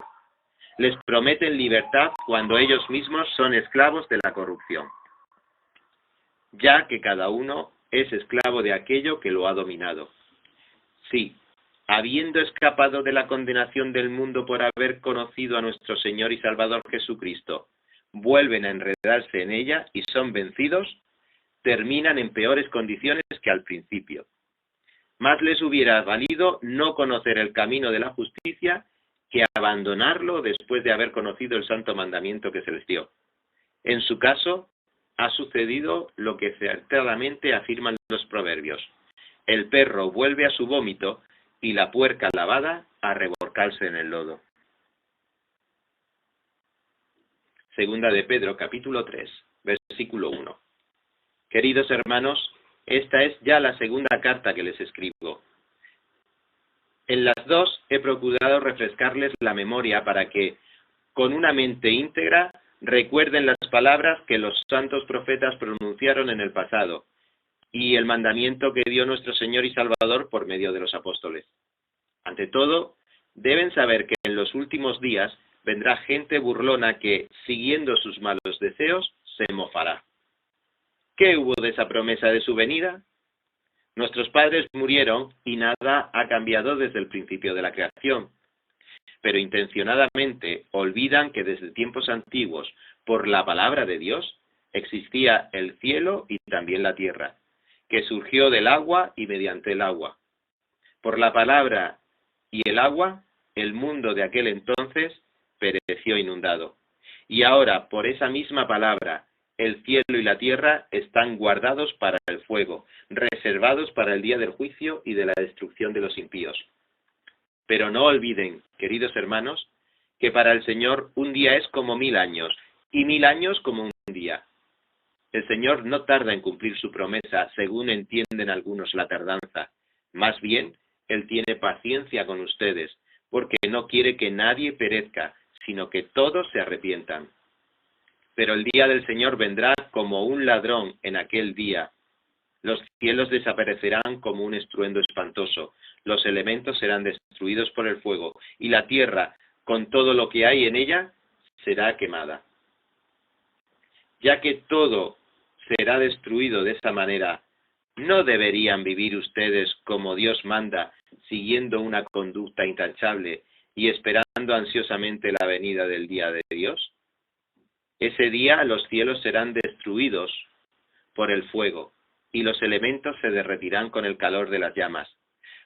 [SPEAKER 1] Les prometen libertad cuando ellos mismos son esclavos de la corrupción, ya que cada uno es esclavo de aquello que lo ha dominado. Sí, habiendo escapado de la condenación del mundo por haber conocido a nuestro Señor y Salvador Jesucristo, vuelven a enredarse en ella y son vencidos, terminan en peores condiciones que al principio. Más les hubiera valido no conocer el camino de la justicia que abandonarlo después de haber conocido el santo mandamiento que se les dio. En su caso, ha sucedido lo que certadamente afirman los proverbios. El perro vuelve a su vómito y la puerca lavada a revolcarse en el lodo. Segunda de Pedro, capítulo 3, versículo 1. Queridos hermanos, esta es ya la segunda carta que les escribo. En las dos he procurado refrescarles la memoria para que, con una mente íntegra, recuerden las palabras que los santos profetas pronunciaron en el pasado y el mandamiento que dio nuestro Señor y Salvador por medio de los apóstoles. Ante todo, deben saber que en los últimos días vendrá gente burlona que, siguiendo sus malos deseos, se mofará. ¿Qué hubo de esa promesa de su venida? Nuestros padres murieron y nada ha cambiado desde el principio de la creación. Pero intencionadamente olvidan que desde tiempos antiguos, por la palabra de Dios, existía el cielo y también la tierra, que surgió del agua y mediante el agua. Por la palabra y el agua, el mundo de aquel entonces pereció inundado. Y ahora, por esa misma palabra, el cielo y la tierra están guardados para el fuego, reservados para el día del juicio y de la destrucción de los impíos. Pero no olviden, queridos hermanos, que para el Señor un día es como 1000 años, y 1000 años como un día. El Señor no tarda en cumplir su promesa, según entienden algunos la tardanza. Más bien, Él tiene paciencia con ustedes, porque no quiere que nadie perezca, sino que todos se arrepientan. Pero el día del Señor vendrá como un ladrón en aquel día. Los cielos desaparecerán como un estruendo espantoso, los elementos serán destruidos por el fuego, y la tierra, con todo lo que hay en ella, será quemada. Ya que todo será destruido de esa manera, ¿no deberían vivir ustedes como Dios manda, siguiendo una conducta intachable y esperando ansiosamente la venida del día de Dios? Ese día los cielos serán destruidos por el fuego, y los elementos se derretirán con el calor de las llamas.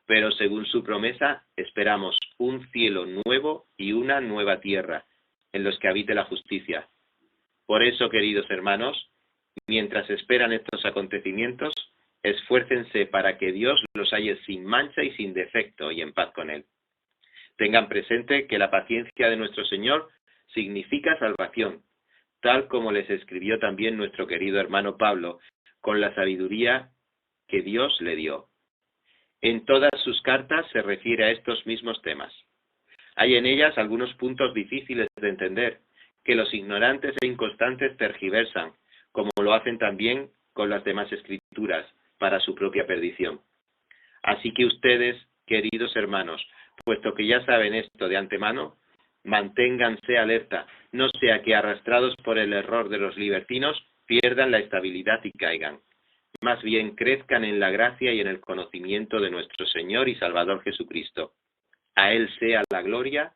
[SPEAKER 1] Pero según su promesa, esperamos un cielo nuevo y una nueva tierra, en los que habite la justicia. Por eso, queridos hermanos, mientras esperan estos acontecimientos, esfuércense para que Dios los halle sin mancha y sin defecto y en paz con Él. Tengan presente que la paciencia de nuestro Señor significa salvación, tal como les escribió también nuestro querido hermano Pablo, con la sabiduría que Dios le dio. En todas sus cartas se refiere a estos mismos temas. Hay en ellas algunos puntos difíciles de entender, que los ignorantes e inconstantes tergiversan, como lo hacen también con las demás escrituras, para su propia perdición. Así que ustedes, queridos hermanos, puesto que ya saben esto de antemano, manténganse alerta, no sea que arrastrados por el error de los libertinos pierdan la estabilidad y caigan. Más bien crezcan en la gracia y en el conocimiento de nuestro Señor y Salvador Jesucristo. A Él sea la gloria,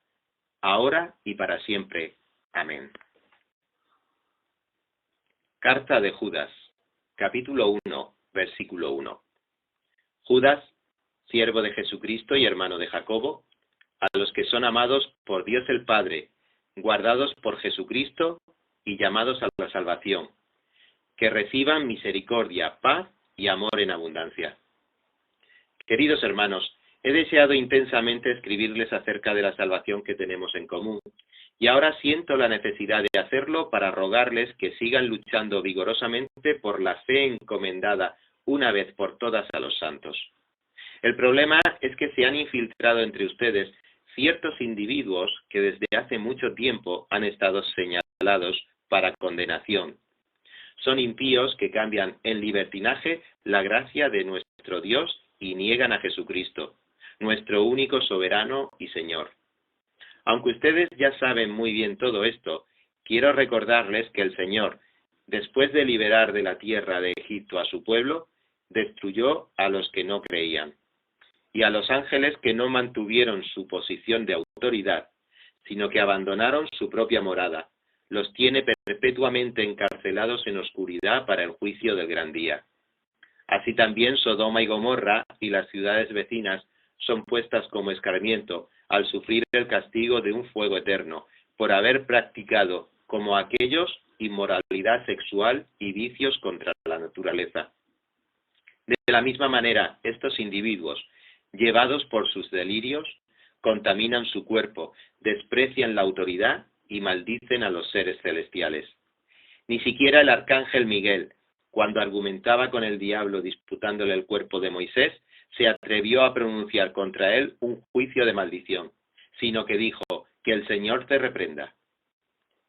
[SPEAKER 1] ahora y para siempre. Amén. Carta de Judas, capítulo 1, versículo 1. Judas, siervo de Jesucristo y hermano de Jacobo, a los que son amados por Dios el Padre, guardados por Jesucristo y llamados a la salvación, que reciban misericordia, paz y amor en abundancia. Queridos hermanos, he deseado intensamente escribirles acerca de la salvación que tenemos en común, y ahora siento la necesidad de hacerlo para rogarles que sigan luchando vigorosamente por la fe encomendada una vez por todas a los santos. El problema es que se han infiltrado entre ustedes ciertos individuos que desde hace mucho tiempo han estado señalados para condenación. Son impíos que cambian en libertinaje la gracia de nuestro Dios y niegan a Jesucristo, nuestro único soberano y Señor. Aunque ustedes ya saben muy bien todo esto, quiero recordarles que el Señor, después de liberar de la tierra de Egipto a su pueblo, destruyó a los que no creían. Y a los ángeles que no mantuvieron su posición de autoridad, sino que abandonaron su propia morada, los tiene perpetuamente encarcelados en oscuridad para el juicio del gran día. Así también Sodoma y Gomorra y las ciudades vecinas son puestas como escarmiento al sufrir el castigo de un fuego eterno, por haber practicado, como aquellos, inmoralidad sexual y vicios contra la naturaleza. De la misma manera, estos individuos, llevados por sus delirios, contaminan su cuerpo, desprecian la autoridad y maldicen a los seres celestiales. Ni siquiera el arcángel Miguel, cuando argumentaba con el diablo disputándole el cuerpo de Moisés, se atrevió a pronunciar contra él un juicio de maldición, sino que dijo: que el Señor te reprenda.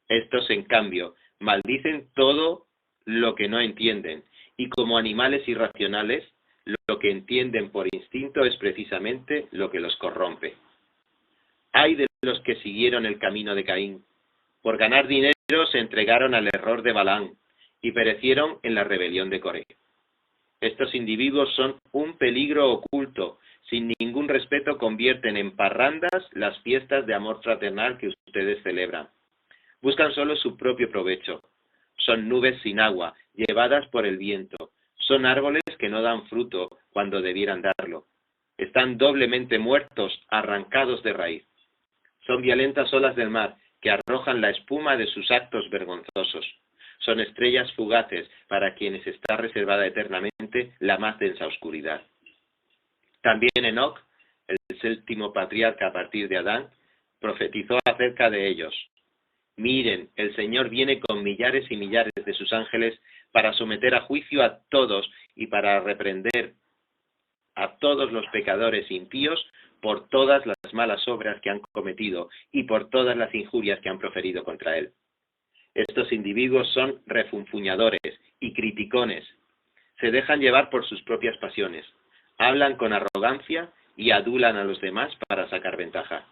[SPEAKER 1] Estos, en cambio, maldicen todo lo que no entienden y como animales irracionales, lo que entienden por instinto es precisamente lo que los corrompe. Ay de los que siguieron el camino de Caín. Por ganar dinero se entregaron al error de Balaam y perecieron en la rebelión de Coré. Estos individuos son un peligro oculto. Sin ningún respeto convierten en parrandas las fiestas de amor fraternal que ustedes celebran. Buscan solo su propio provecho. Son nubes sin agua, llevadas por el viento. Son árboles que no dan fruto cuando debieran darlo. Están doblemente muertos, arrancados de raíz. Son violentas olas del mar que arrojan la espuma de sus actos vergonzosos. Son estrellas fugaces para quienes está reservada eternamente la más densa oscuridad. También Enoc, el séptimo patriarca a partir de Adán, profetizó acerca de ellos. Miren, el Señor viene con millares y millares de sus ángeles para someter a juicio a todos y para reprender a todos los pecadores impíos por todas las malas obras que han cometido y por todas las injurias que han proferido contra él. Estos individuos son refunfuñadores y criticones. Se dejan llevar por sus propias pasiones, hablan con arrogancia y adulan a los demás para sacar ventaja.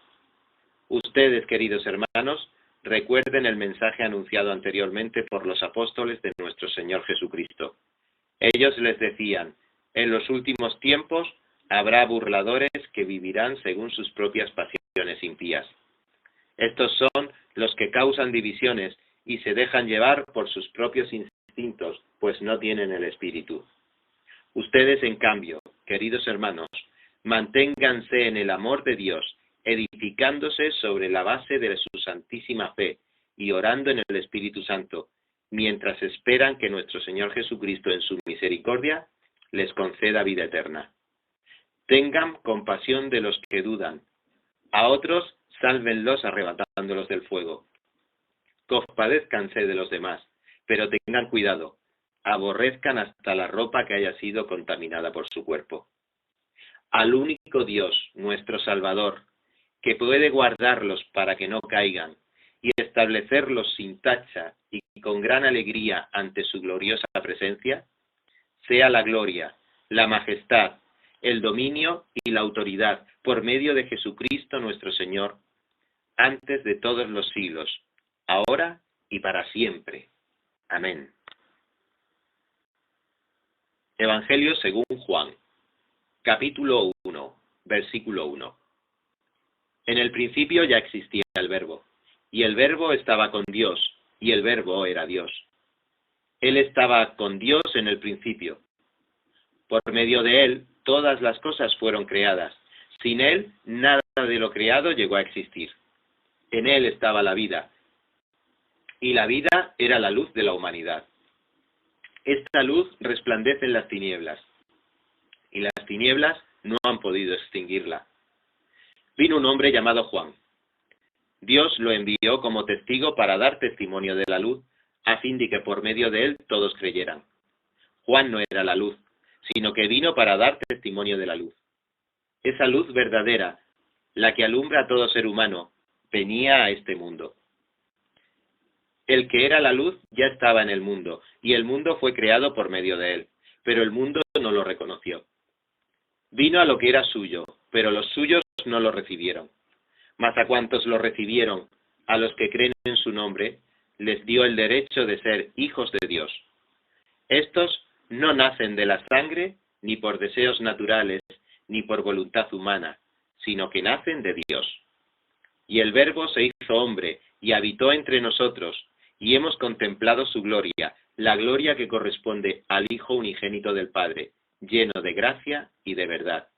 [SPEAKER 1] Ustedes, queridos hermanos, recuerden el mensaje anunciado anteriormente por los apóstoles de nuestro Señor Jesucristo. Ellos les decían, en los últimos tiempos habrá burladores que vivirán según sus propias pasiones impías. Estos son los que causan divisiones y se dejan llevar por sus propios instintos, pues no tienen el Espíritu. Ustedes, en cambio, queridos hermanos, manténganse en el amor de Dios, edificándose sobre la base de su santísima fe y orando en el Espíritu Santo, mientras esperan que nuestro Señor Jesucristo en su misericordia les conceda vida eterna. Tengan compasión de los que dudan. A otros, sálvenlos arrebatándolos del fuego. Compadézcanse de los demás, pero tengan cuidado. Aborrezcan hasta la ropa que haya sido contaminada por su cuerpo. Al único Dios, nuestro Salvador, que puede guardarlos para que no caigan y establecerlos sin tacha y con gran alegría ante su gloriosa presencia, sea la gloria, la majestad, el dominio y la autoridad por medio de Jesucristo nuestro Señor, antes de todos los siglos, ahora y para siempre. Amén. Evangelio según Juan, capítulo 1, versículo 1. En el principio ya existía el Verbo, y el Verbo estaba con Dios, y el Verbo era Dios. Él estaba con Dios en el principio. Por medio de él, todas las cosas fueron creadas. Sin él, nada de lo creado llegó a existir. En él estaba la vida, y la vida era la luz de la humanidad. Esta luz resplandece en las tinieblas, y las tinieblas no han podido extinguirla. Vino un hombre llamado Juan. Dios lo envió como testigo para dar testimonio de la luz, a fin de que por medio de él todos creyeran. Juan no era la luz, sino que vino para dar testimonio de la luz. Esa luz verdadera, la que alumbra a todo ser humano, venía a este mundo. El que era la luz ya estaba en el mundo, y el mundo fue creado por medio de él, pero el mundo no lo reconoció. Vino a lo que era suyo, pero los suyos no lo recibieron. Mas a cuantos lo recibieron, a los que creen en su nombre, les dio el derecho de ser hijos de Dios. Estos no nacen de la sangre, ni por deseos naturales, ni por voluntad humana, sino que nacen de Dios. Y el Verbo se hizo hombre, y habitó entre nosotros, y hemos contemplado su gloria, la gloria que corresponde al Hijo unigénito del Padre, lleno de gracia y de verdad.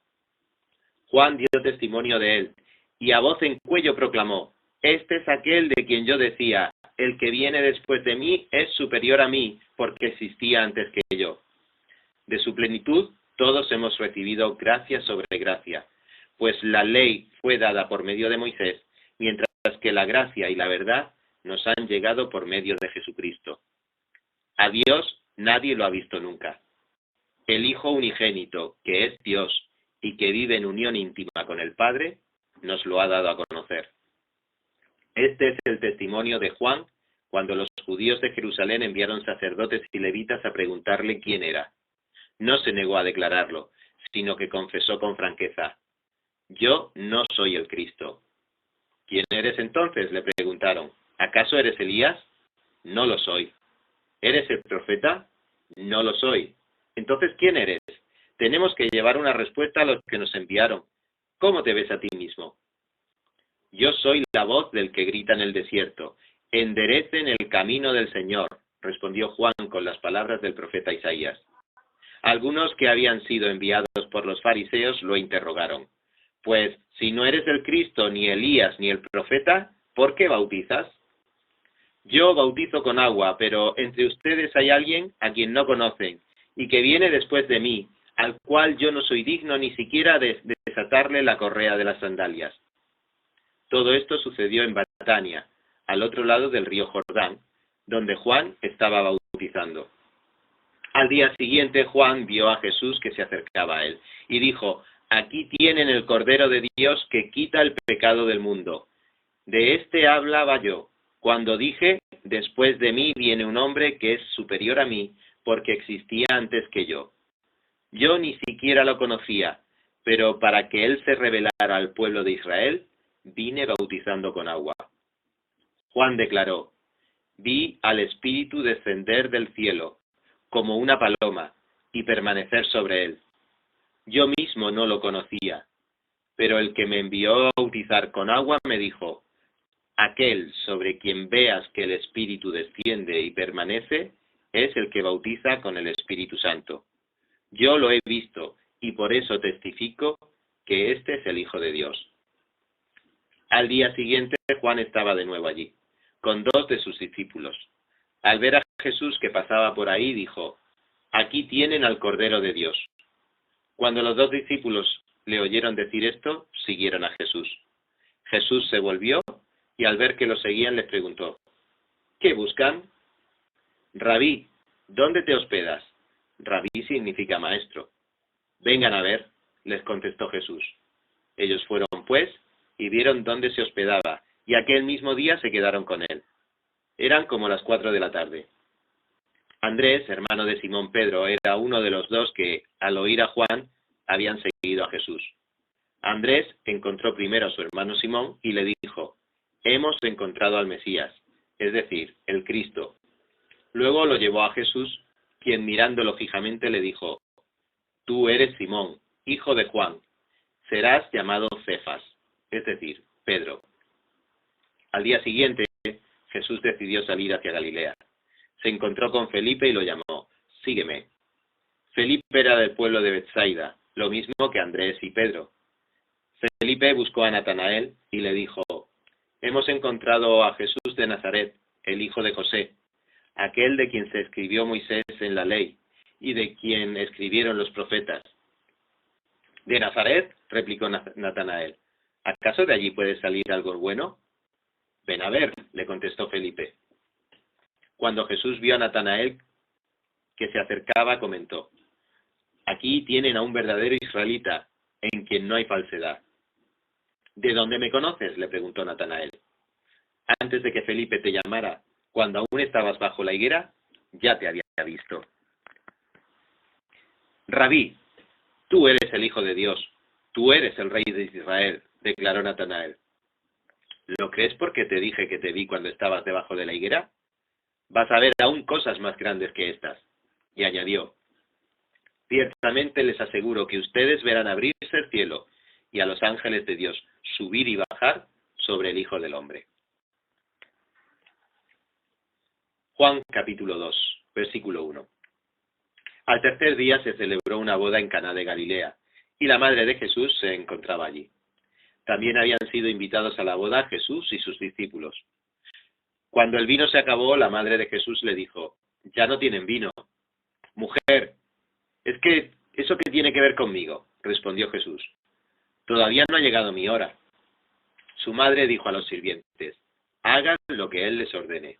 [SPEAKER 1] Juan dio testimonio de él, y a voz en cuello proclamó, «Este es aquel de quien yo decía, el que viene después de mí es superior a mí, porque existía antes que yo». De su plenitud todos hemos recibido gracia sobre gracia, pues la ley fue dada por medio de Moisés, mientras que la gracia y la verdad nos han llegado por medio de Jesucristo. A Dios nadie lo ha visto nunca. El Hijo unigénito, que es Dios y que vive en unión íntima con el Padre, nos lo ha dado a conocer. Este es el testimonio de Juan cuando los judíos de Jerusalén enviaron sacerdotes y levitas a preguntarle quién era. No se negó a declararlo, sino que confesó con franqueza: «Yo no soy el Cristo». «¿Quién eres entonces?», le preguntaron. «¿Acaso eres Elías?». «No lo soy». «¿Eres el profeta?». «No lo soy». «Entonces, ¿quién eres?». «Tenemos que llevar una respuesta a los que nos enviaron. ¿Cómo te ves a ti mismo?». «Yo soy la voz del que grita en el desierto: enderecen el camino del Señor», respondió Juan con las palabras del profeta Isaías. Algunos que habían sido enviados por los fariseos lo interrogaron: «Pues, si no eres el Cristo, ni Elías, ni el profeta, ¿por qué bautizas?». «Yo bautizo con agua, pero entre ustedes hay alguien a quien no conocen, y que viene después de mí, al cual yo no soy digno ni siquiera de desatarle la correa de las sandalias». Todo esto sucedió en Betania, al otro lado del río Jordán, donde Juan estaba bautizando. Al día siguiente Juan vio a Jesús que se acercaba a él, y dijo: «Aquí tienen el Cordero de Dios que quita el pecado del mundo. De este hablaba yo, cuando dije: después de mí viene un hombre que es superior a mí, porque existía antes que yo. Yo ni siquiera lo conocía, pero para que él se revelara al pueblo de Israel, vine bautizando con agua». Juan declaró: «Vi al Espíritu descender del cielo, como una paloma, y permanecer sobre él. Yo mismo no lo conocía, pero el que me envió a bautizar con agua me dijo: aquel sobre quien veas que el Espíritu desciende y permanece, es el que bautiza con el Espíritu Santo. Yo lo he visto, y por eso testifico que este es el Hijo de Dios». Al día siguiente Juan estaba de nuevo allí, con 2 de sus discípulos. Al ver a Jesús que pasaba por ahí, dijo: «Aquí tienen al Cordero de Dios». Cuando los 2 discípulos le oyeron decir esto, siguieron a Jesús. Jesús se volvió y al ver que lo seguían les preguntó: «¿Qué buscan?». «Rabí, ¿dónde te hospedas?». Rabí significa maestro. «Vengan a ver», les contestó Jesús. Ellos fueron, pues, y vieron dónde se hospedaba, y aquel mismo día se quedaron con él. Eran como las 4 de la tarde. Andrés, hermano de Simón Pedro, era uno de los 2 que, al oír a Juan, habían seguido a Jesús. Andrés encontró primero a su hermano Simón y le dijo: «Hemos encontrado al Mesías», es decir, el Cristo. Luego lo llevó a Jesús, quien mirándolo fijamente le dijo: «Tú eres Simón, hijo de Juan. Serás llamado Cefas», es decir, Pedro. Al día siguiente, Jesús decidió salir hacia Galilea. Se encontró con Felipe y lo llamó: «Sígueme». Felipe era del pueblo de Betsaida, lo mismo que Andrés y Pedro. Felipe buscó a Natanael y le dijo: «Hemos encontrado a Jesús de Nazaret, el hijo de José, aquel de quien se escribió Moisés en la ley, y de quien escribieron los profetas». «¿De Nazaret?», replicó Natanael. «¿Acaso de allí puede salir algo bueno?». «Ven a ver», le contestó Felipe. Cuando Jesús vio a Natanael que se acercaba, comentó: «Aquí tienen a un verdadero israelita, en quien no hay falsedad». «¿De dónde me conoces?», le preguntó Natanael. «Antes de que Felipe te llamara, cuando aún estabas bajo la higuera, ya te había visto». «Rabí, tú eres el Hijo de Dios, tú eres el Rey de Israel», declaró Natanael. «¿Lo crees porque te dije que te vi cuando estabas debajo de la higuera? Vas a ver aún cosas más grandes que estas». Y añadió: «Ciertamente les aseguro que ustedes verán abrirse el cielo y a los ángeles de Dios subir y bajar sobre el Hijo del Hombre». Juan capítulo 2, versículo 1. Al tercer día se celebró una boda en Caná de Galilea, y la madre de Jesús se encontraba allí. También habían sido invitados a la boda Jesús y sus discípulos. Cuando el vino se acabó, la madre de Jesús le dijo: «Ya no tienen vino». «Mujer, ¿es que eso qué tiene que ver conmigo?», respondió Jesús. «Todavía no ha llegado mi hora». Su madre dijo a los sirvientes: «Hagan lo que él les ordene».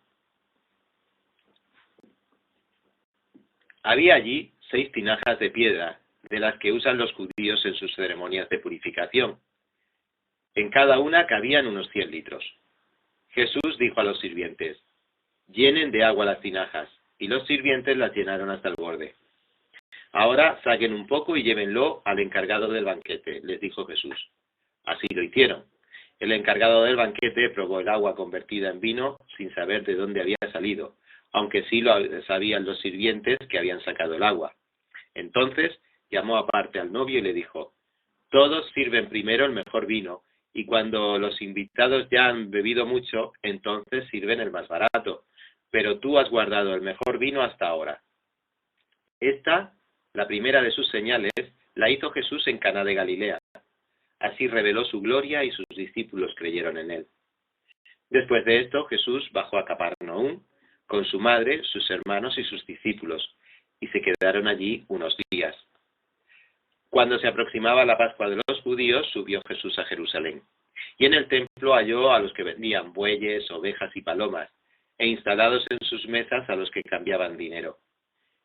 [SPEAKER 1] Había allí 6 tinajas de piedra, de las que usan los judíos en sus ceremonias de purificación. En cada una cabían unos 100 litros. Jesús dijo a los sirvientes: llenen de agua las tinajas, y los sirvientes las llenaron hasta el borde. Ahora saquen un poco y llévenlo al encargado del banquete, les dijo Jesús. Así lo hicieron. El encargado del banquete probó el agua convertida en vino sin saber de dónde había salido, aunque sí lo sabían los sirvientes que habían sacado el agua. Entonces llamó aparte al novio y le dijo: todos sirven primero el mejor vino, y cuando los invitados ya han bebido mucho, entonces sirven el más barato. Pero tú has guardado el mejor vino hasta ahora. Esta, la primera de sus señales, la hizo Jesús en Caná de Galilea. Así reveló su gloria y sus discípulos creyeron en él. Después de esto, Jesús bajó a Capernaum con su madre, sus hermanos y sus discípulos, y se quedaron allí unos días. Cuando se aproximaba la Pascua de los judíos, subió Jesús a Jerusalén. Y en el templo halló a los que vendían bueyes, ovejas y palomas, e instalados en sus mesas a los que cambiaban dinero.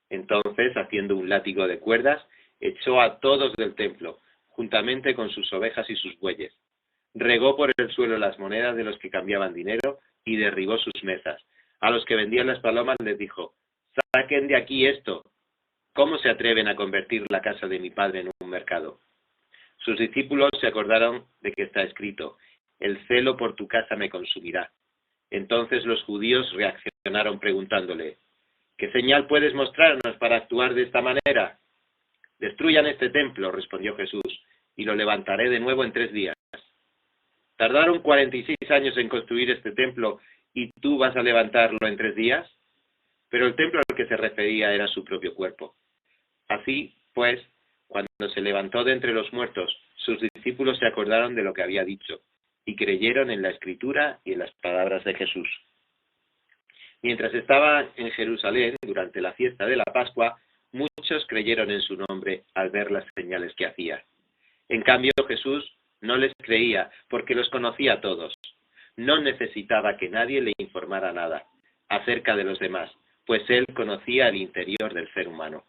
[SPEAKER 1] Entonces, haciendo un látigo de cuerdas, echó a todos del templo, juntamente con sus ovejas y sus bueyes. Regó por el suelo las monedas de los que cambiaban dinero y derribó sus mesas. A los que vendían las palomas les dijo: saquen de aquí esto. ¿Cómo se atreven a convertir la casa de mi padre en un mercado? Sus discípulos se acordaron de que está escrito: el celo por tu casa me consumirá. Entonces los judíos reaccionaron preguntándole: ¿qué señal puedes mostrarnos para actuar de esta manera? Destruyan este templo, respondió Jesús, y lo levantaré de nuevo en 3 días. ¿Tardaron 46 años en construir este templo y tú vas a levantarlo en 3 días? Pero el templo al que se refería era su propio cuerpo. Así, pues, cuando se levantó de entre los muertos, sus discípulos se acordaron de lo que había dicho, y creyeron en la Escritura y en las palabras de Jesús. Mientras estaba en Jerusalén, durante la fiesta de la Pascua, muchos creyeron en su nombre al ver las señales que hacía. En cambio, Jesús no les creía porque los conocía a todos. No necesitaba que nadie le informara nada acerca de los demás, pues él conocía el interior del ser humano.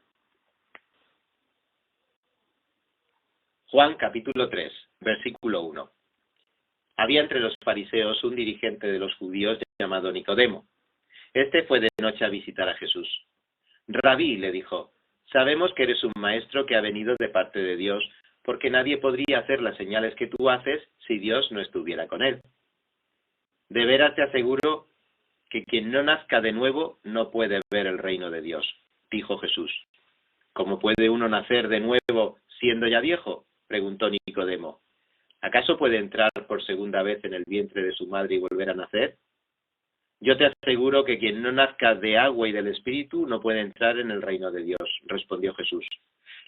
[SPEAKER 1] Juan capítulo 3, versículo 1. Había entre los fariseos un dirigente de los judíos llamado Nicodemo. Este fue de noche a visitar a Jesús. Rabí, le dijo, sabemos que eres un maestro que ha venido de parte de Dios, porque nadie podría hacer las señales que tú haces si Dios no estuviera con él. De veras te aseguro que quien no nazca de nuevo no puede ver el reino de Dios, dijo Jesús. ¿Cómo puede uno nacer de nuevo siendo ya viejo?, preguntó Nicodemo. ¿Acaso puede entrar por segunda vez en el vientre de su madre y volver a nacer? Yo te aseguro que quien no nazca de agua y del Espíritu no puede entrar en el reino de Dios, respondió Jesús.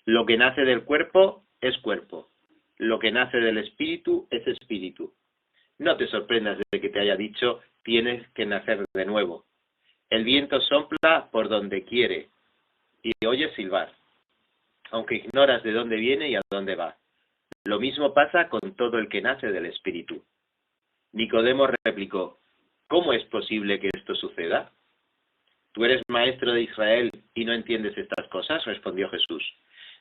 [SPEAKER 1] Lo que nace del cuerpo es cuerpo, lo que nace del Espíritu es Espíritu. No te sorprendas de que te haya dicho, tienes que nacer de nuevo. El viento sopla por donde quiere y oyes silbar, aunque ignoras de dónde viene y a dónde va. Lo mismo pasa con todo el que nace del Espíritu. Nicodemo replicó, ¿cómo es posible que esto suceda? ¿Tú eres maestro de Israel y no entiendes estas cosas?, respondió Jesús.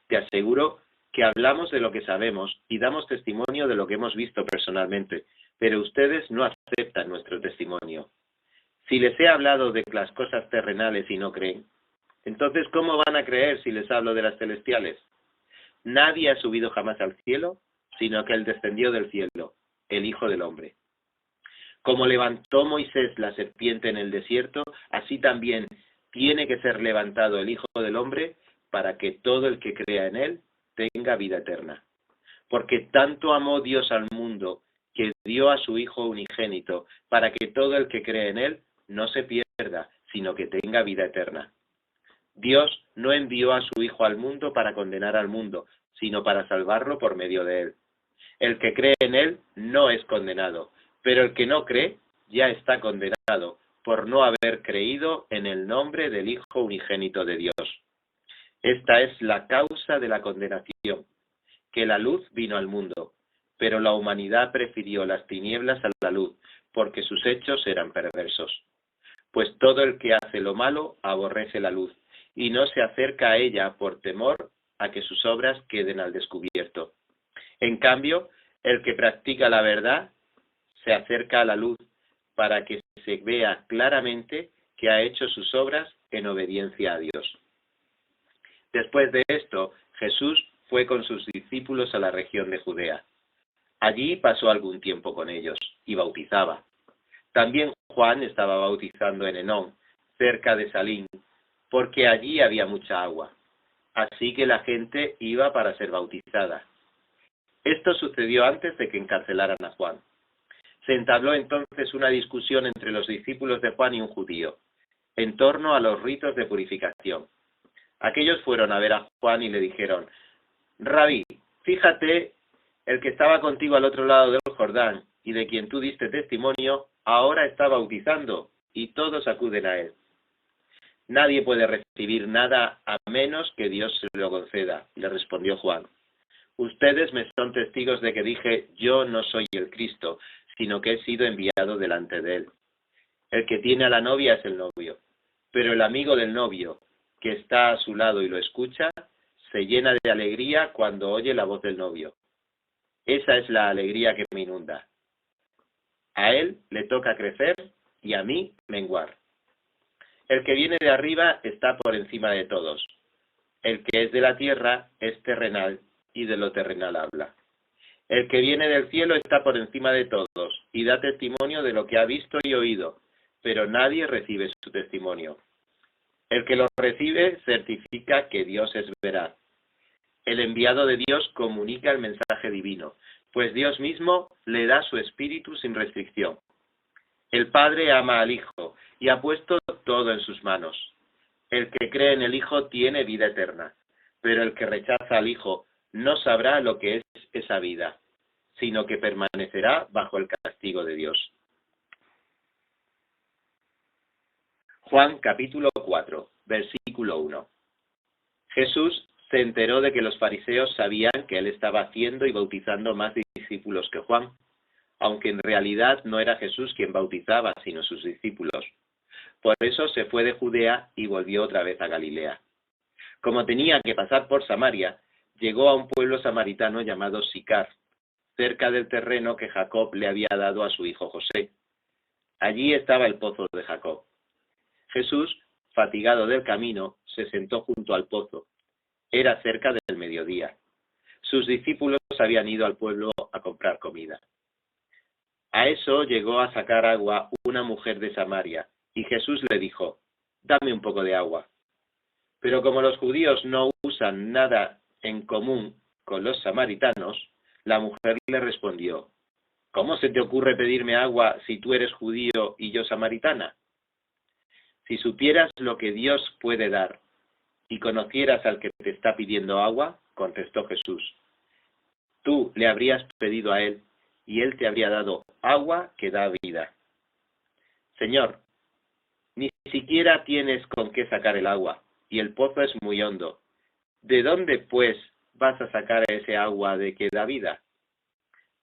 [SPEAKER 1] Te aseguro que hablamos de lo que sabemos y damos testimonio de lo que hemos visto personalmente, pero ustedes no aceptan nuestro testimonio. Si les he hablado de las cosas terrenales y no creen, entonces ¿cómo van a creer si les hablo de las celestiales? Nadie ha subido jamás al cielo, sino que él descendió del cielo, el Hijo del Hombre. Como levantó Moisés la serpiente en el desierto, así también tiene que ser levantado el Hijo del Hombre para que todo el que crea en él tenga vida eterna. Porque tanto amó Dios al mundo que dio a su Hijo unigénito, para que todo el que cree en él no se pierda, sino que tenga vida eterna. Dios no envió a su Hijo al mundo para condenar al mundo, sino para salvarlo por medio de él. El que cree en él no es condenado, pero el que no cree ya está condenado por no haber creído en el nombre del Hijo unigénito de Dios. Esta es la causa de la condenación, que la luz vino al mundo, pero la humanidad prefirió las tinieblas a la luz, porque sus hechos eran perversos. Pues todo el que hace lo malo aborrece la luz, y no se acerca a ella por temor a que sus obras queden al descubierto. En cambio, el que practica la verdad se acerca a la luz para que se vea claramente que ha hecho sus obras en obediencia a Dios. Después de esto, Jesús fue con sus discípulos a la región de Judea. Allí pasó algún tiempo con ellos y bautizaba. También Juan estaba bautizando en Enón, cerca de Salín, porque allí había mucha agua. Así que la gente iba para ser bautizada. Esto sucedió antes de que encarcelaran a Juan. Se entabló entonces una discusión entre los discípulos de Juan y un judío, en torno a los ritos de purificación. Aquellos fueron a ver a Juan y le dijeron: Rabí, fíjate, el que estaba contigo al otro lado del Jordán y de quien tú diste testimonio, ahora está bautizando, y todos acuden a él. Nadie puede recibir nada a menos que Dios se lo conceda, le respondió Juan. Ustedes me son testigos de que dije: yo no soy el Cristo, sino que he sido enviado delante de él. El que tiene a la novia es el novio, pero el amigo del novio, que está a su lado y lo escucha, se llena de alegría cuando oye la voz del novio. Esa es la alegría que me inunda. A él le toca crecer y a mí menguar. El que viene de arriba está por encima de todos. El que es de la tierra es terrenal y de lo terrenal habla. El que viene del cielo está por encima de todos y da testimonio de lo que ha visto y oído, pero nadie recibe su testimonio. El que lo recibe certifica que Dios es veraz. El enviado de Dios comunica el mensaje divino, pues Dios mismo le da su espíritu sin restricción. El Padre ama al Hijo y ha puesto todo en sus manos. El que cree en el Hijo tiene vida eterna, pero el que rechaza al Hijo no sabrá lo que es esa vida, sino que permanecerá bajo el castigo de Dios. Juan capítulo 4, versículo 1. Jesús se enteró de que los fariseos sabían que él estaba haciendo y bautizando más discípulos que Juan, aunque en realidad no era Jesús quien bautizaba, sino sus discípulos. Por eso se fue de Judea y volvió otra vez a Galilea. Como tenía que pasar por Samaria, llegó a un pueblo samaritano llamado Sicar, cerca del terreno que Jacob le había dado a su hijo José. Allí estaba el pozo de Jacob. Jesús, fatigado del camino, se sentó junto al pozo. Era cerca del mediodía. Sus discípulos habían ido al pueblo a comprar comida. A eso llegó a sacar agua una mujer de Samaria, y Jesús le dijo: dame un poco de agua. Pero como los judíos no usan nada en común con los samaritanos, la mujer le respondió: ¿cómo se te ocurre pedirme agua si tú eres judío y yo samaritana? Si supieras lo que Dios puede dar y conocieras al que te está pidiendo agua, contestó Jesús, tú le habrías pedido a él y él te habría dado agua que da vida. Señor, ni siquiera tienes con qué sacar el agua, y el pozo es muy hondo. ¿De dónde, pues, vas a sacar ese agua de que da vida?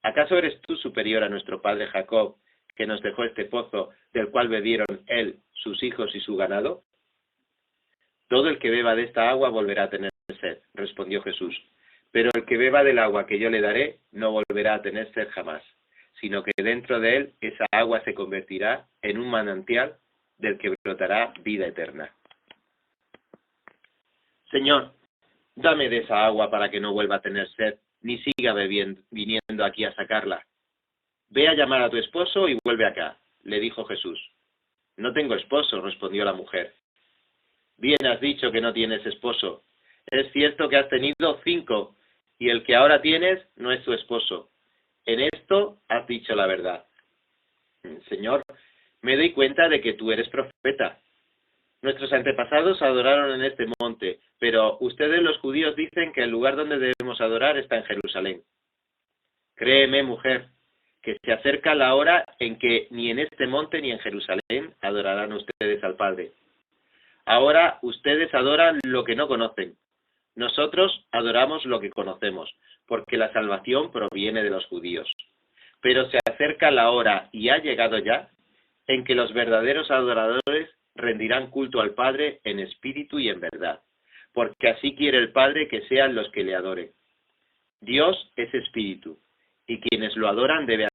[SPEAKER 1] ¿Acaso eres tú superior a nuestro padre Jacob, que nos dejó este pozo, del cual bebieron él, sus hijos y su ganado? Todo el que beba de esta agua volverá a tener sed, respondió Jesús. Pero el que beba del agua que yo le daré no volverá a tener sed jamás, sino que dentro de él esa agua se convertirá en un manantial del que brotará vida eterna. Señor, dame de esa agua para que no vuelva a tener sed, ni siga viniendo aquí a sacarla. Ve a llamar a tu esposo y vuelve acá, le dijo Jesús. No tengo esposo, respondió la mujer. Bien has dicho que no tienes esposo. Es cierto que has tenido 5, y el que ahora tienes no es tu esposo. En esto has dicho la verdad. Señor, me doy cuenta de que tú eres profeta. Nuestros antepasados adoraron en este monte, pero ustedes los judíos dicen que el lugar donde debemos adorar está en Jerusalén. Créeme, mujer, que se acerca la hora en que ni en este monte ni en Jerusalén adorarán ustedes al Padre. Ahora ustedes adoran lo que no conocen. Nosotros adoramos lo que conocemos, porque la salvación proviene de los judíos. Pero se acerca la hora, y ha llegado ya, en que los verdaderos adoradores rendirán culto al Padre en espíritu y en verdad, porque así quiere el Padre que sean los que le adoren. Dios es espíritu, y quienes lo adoran deben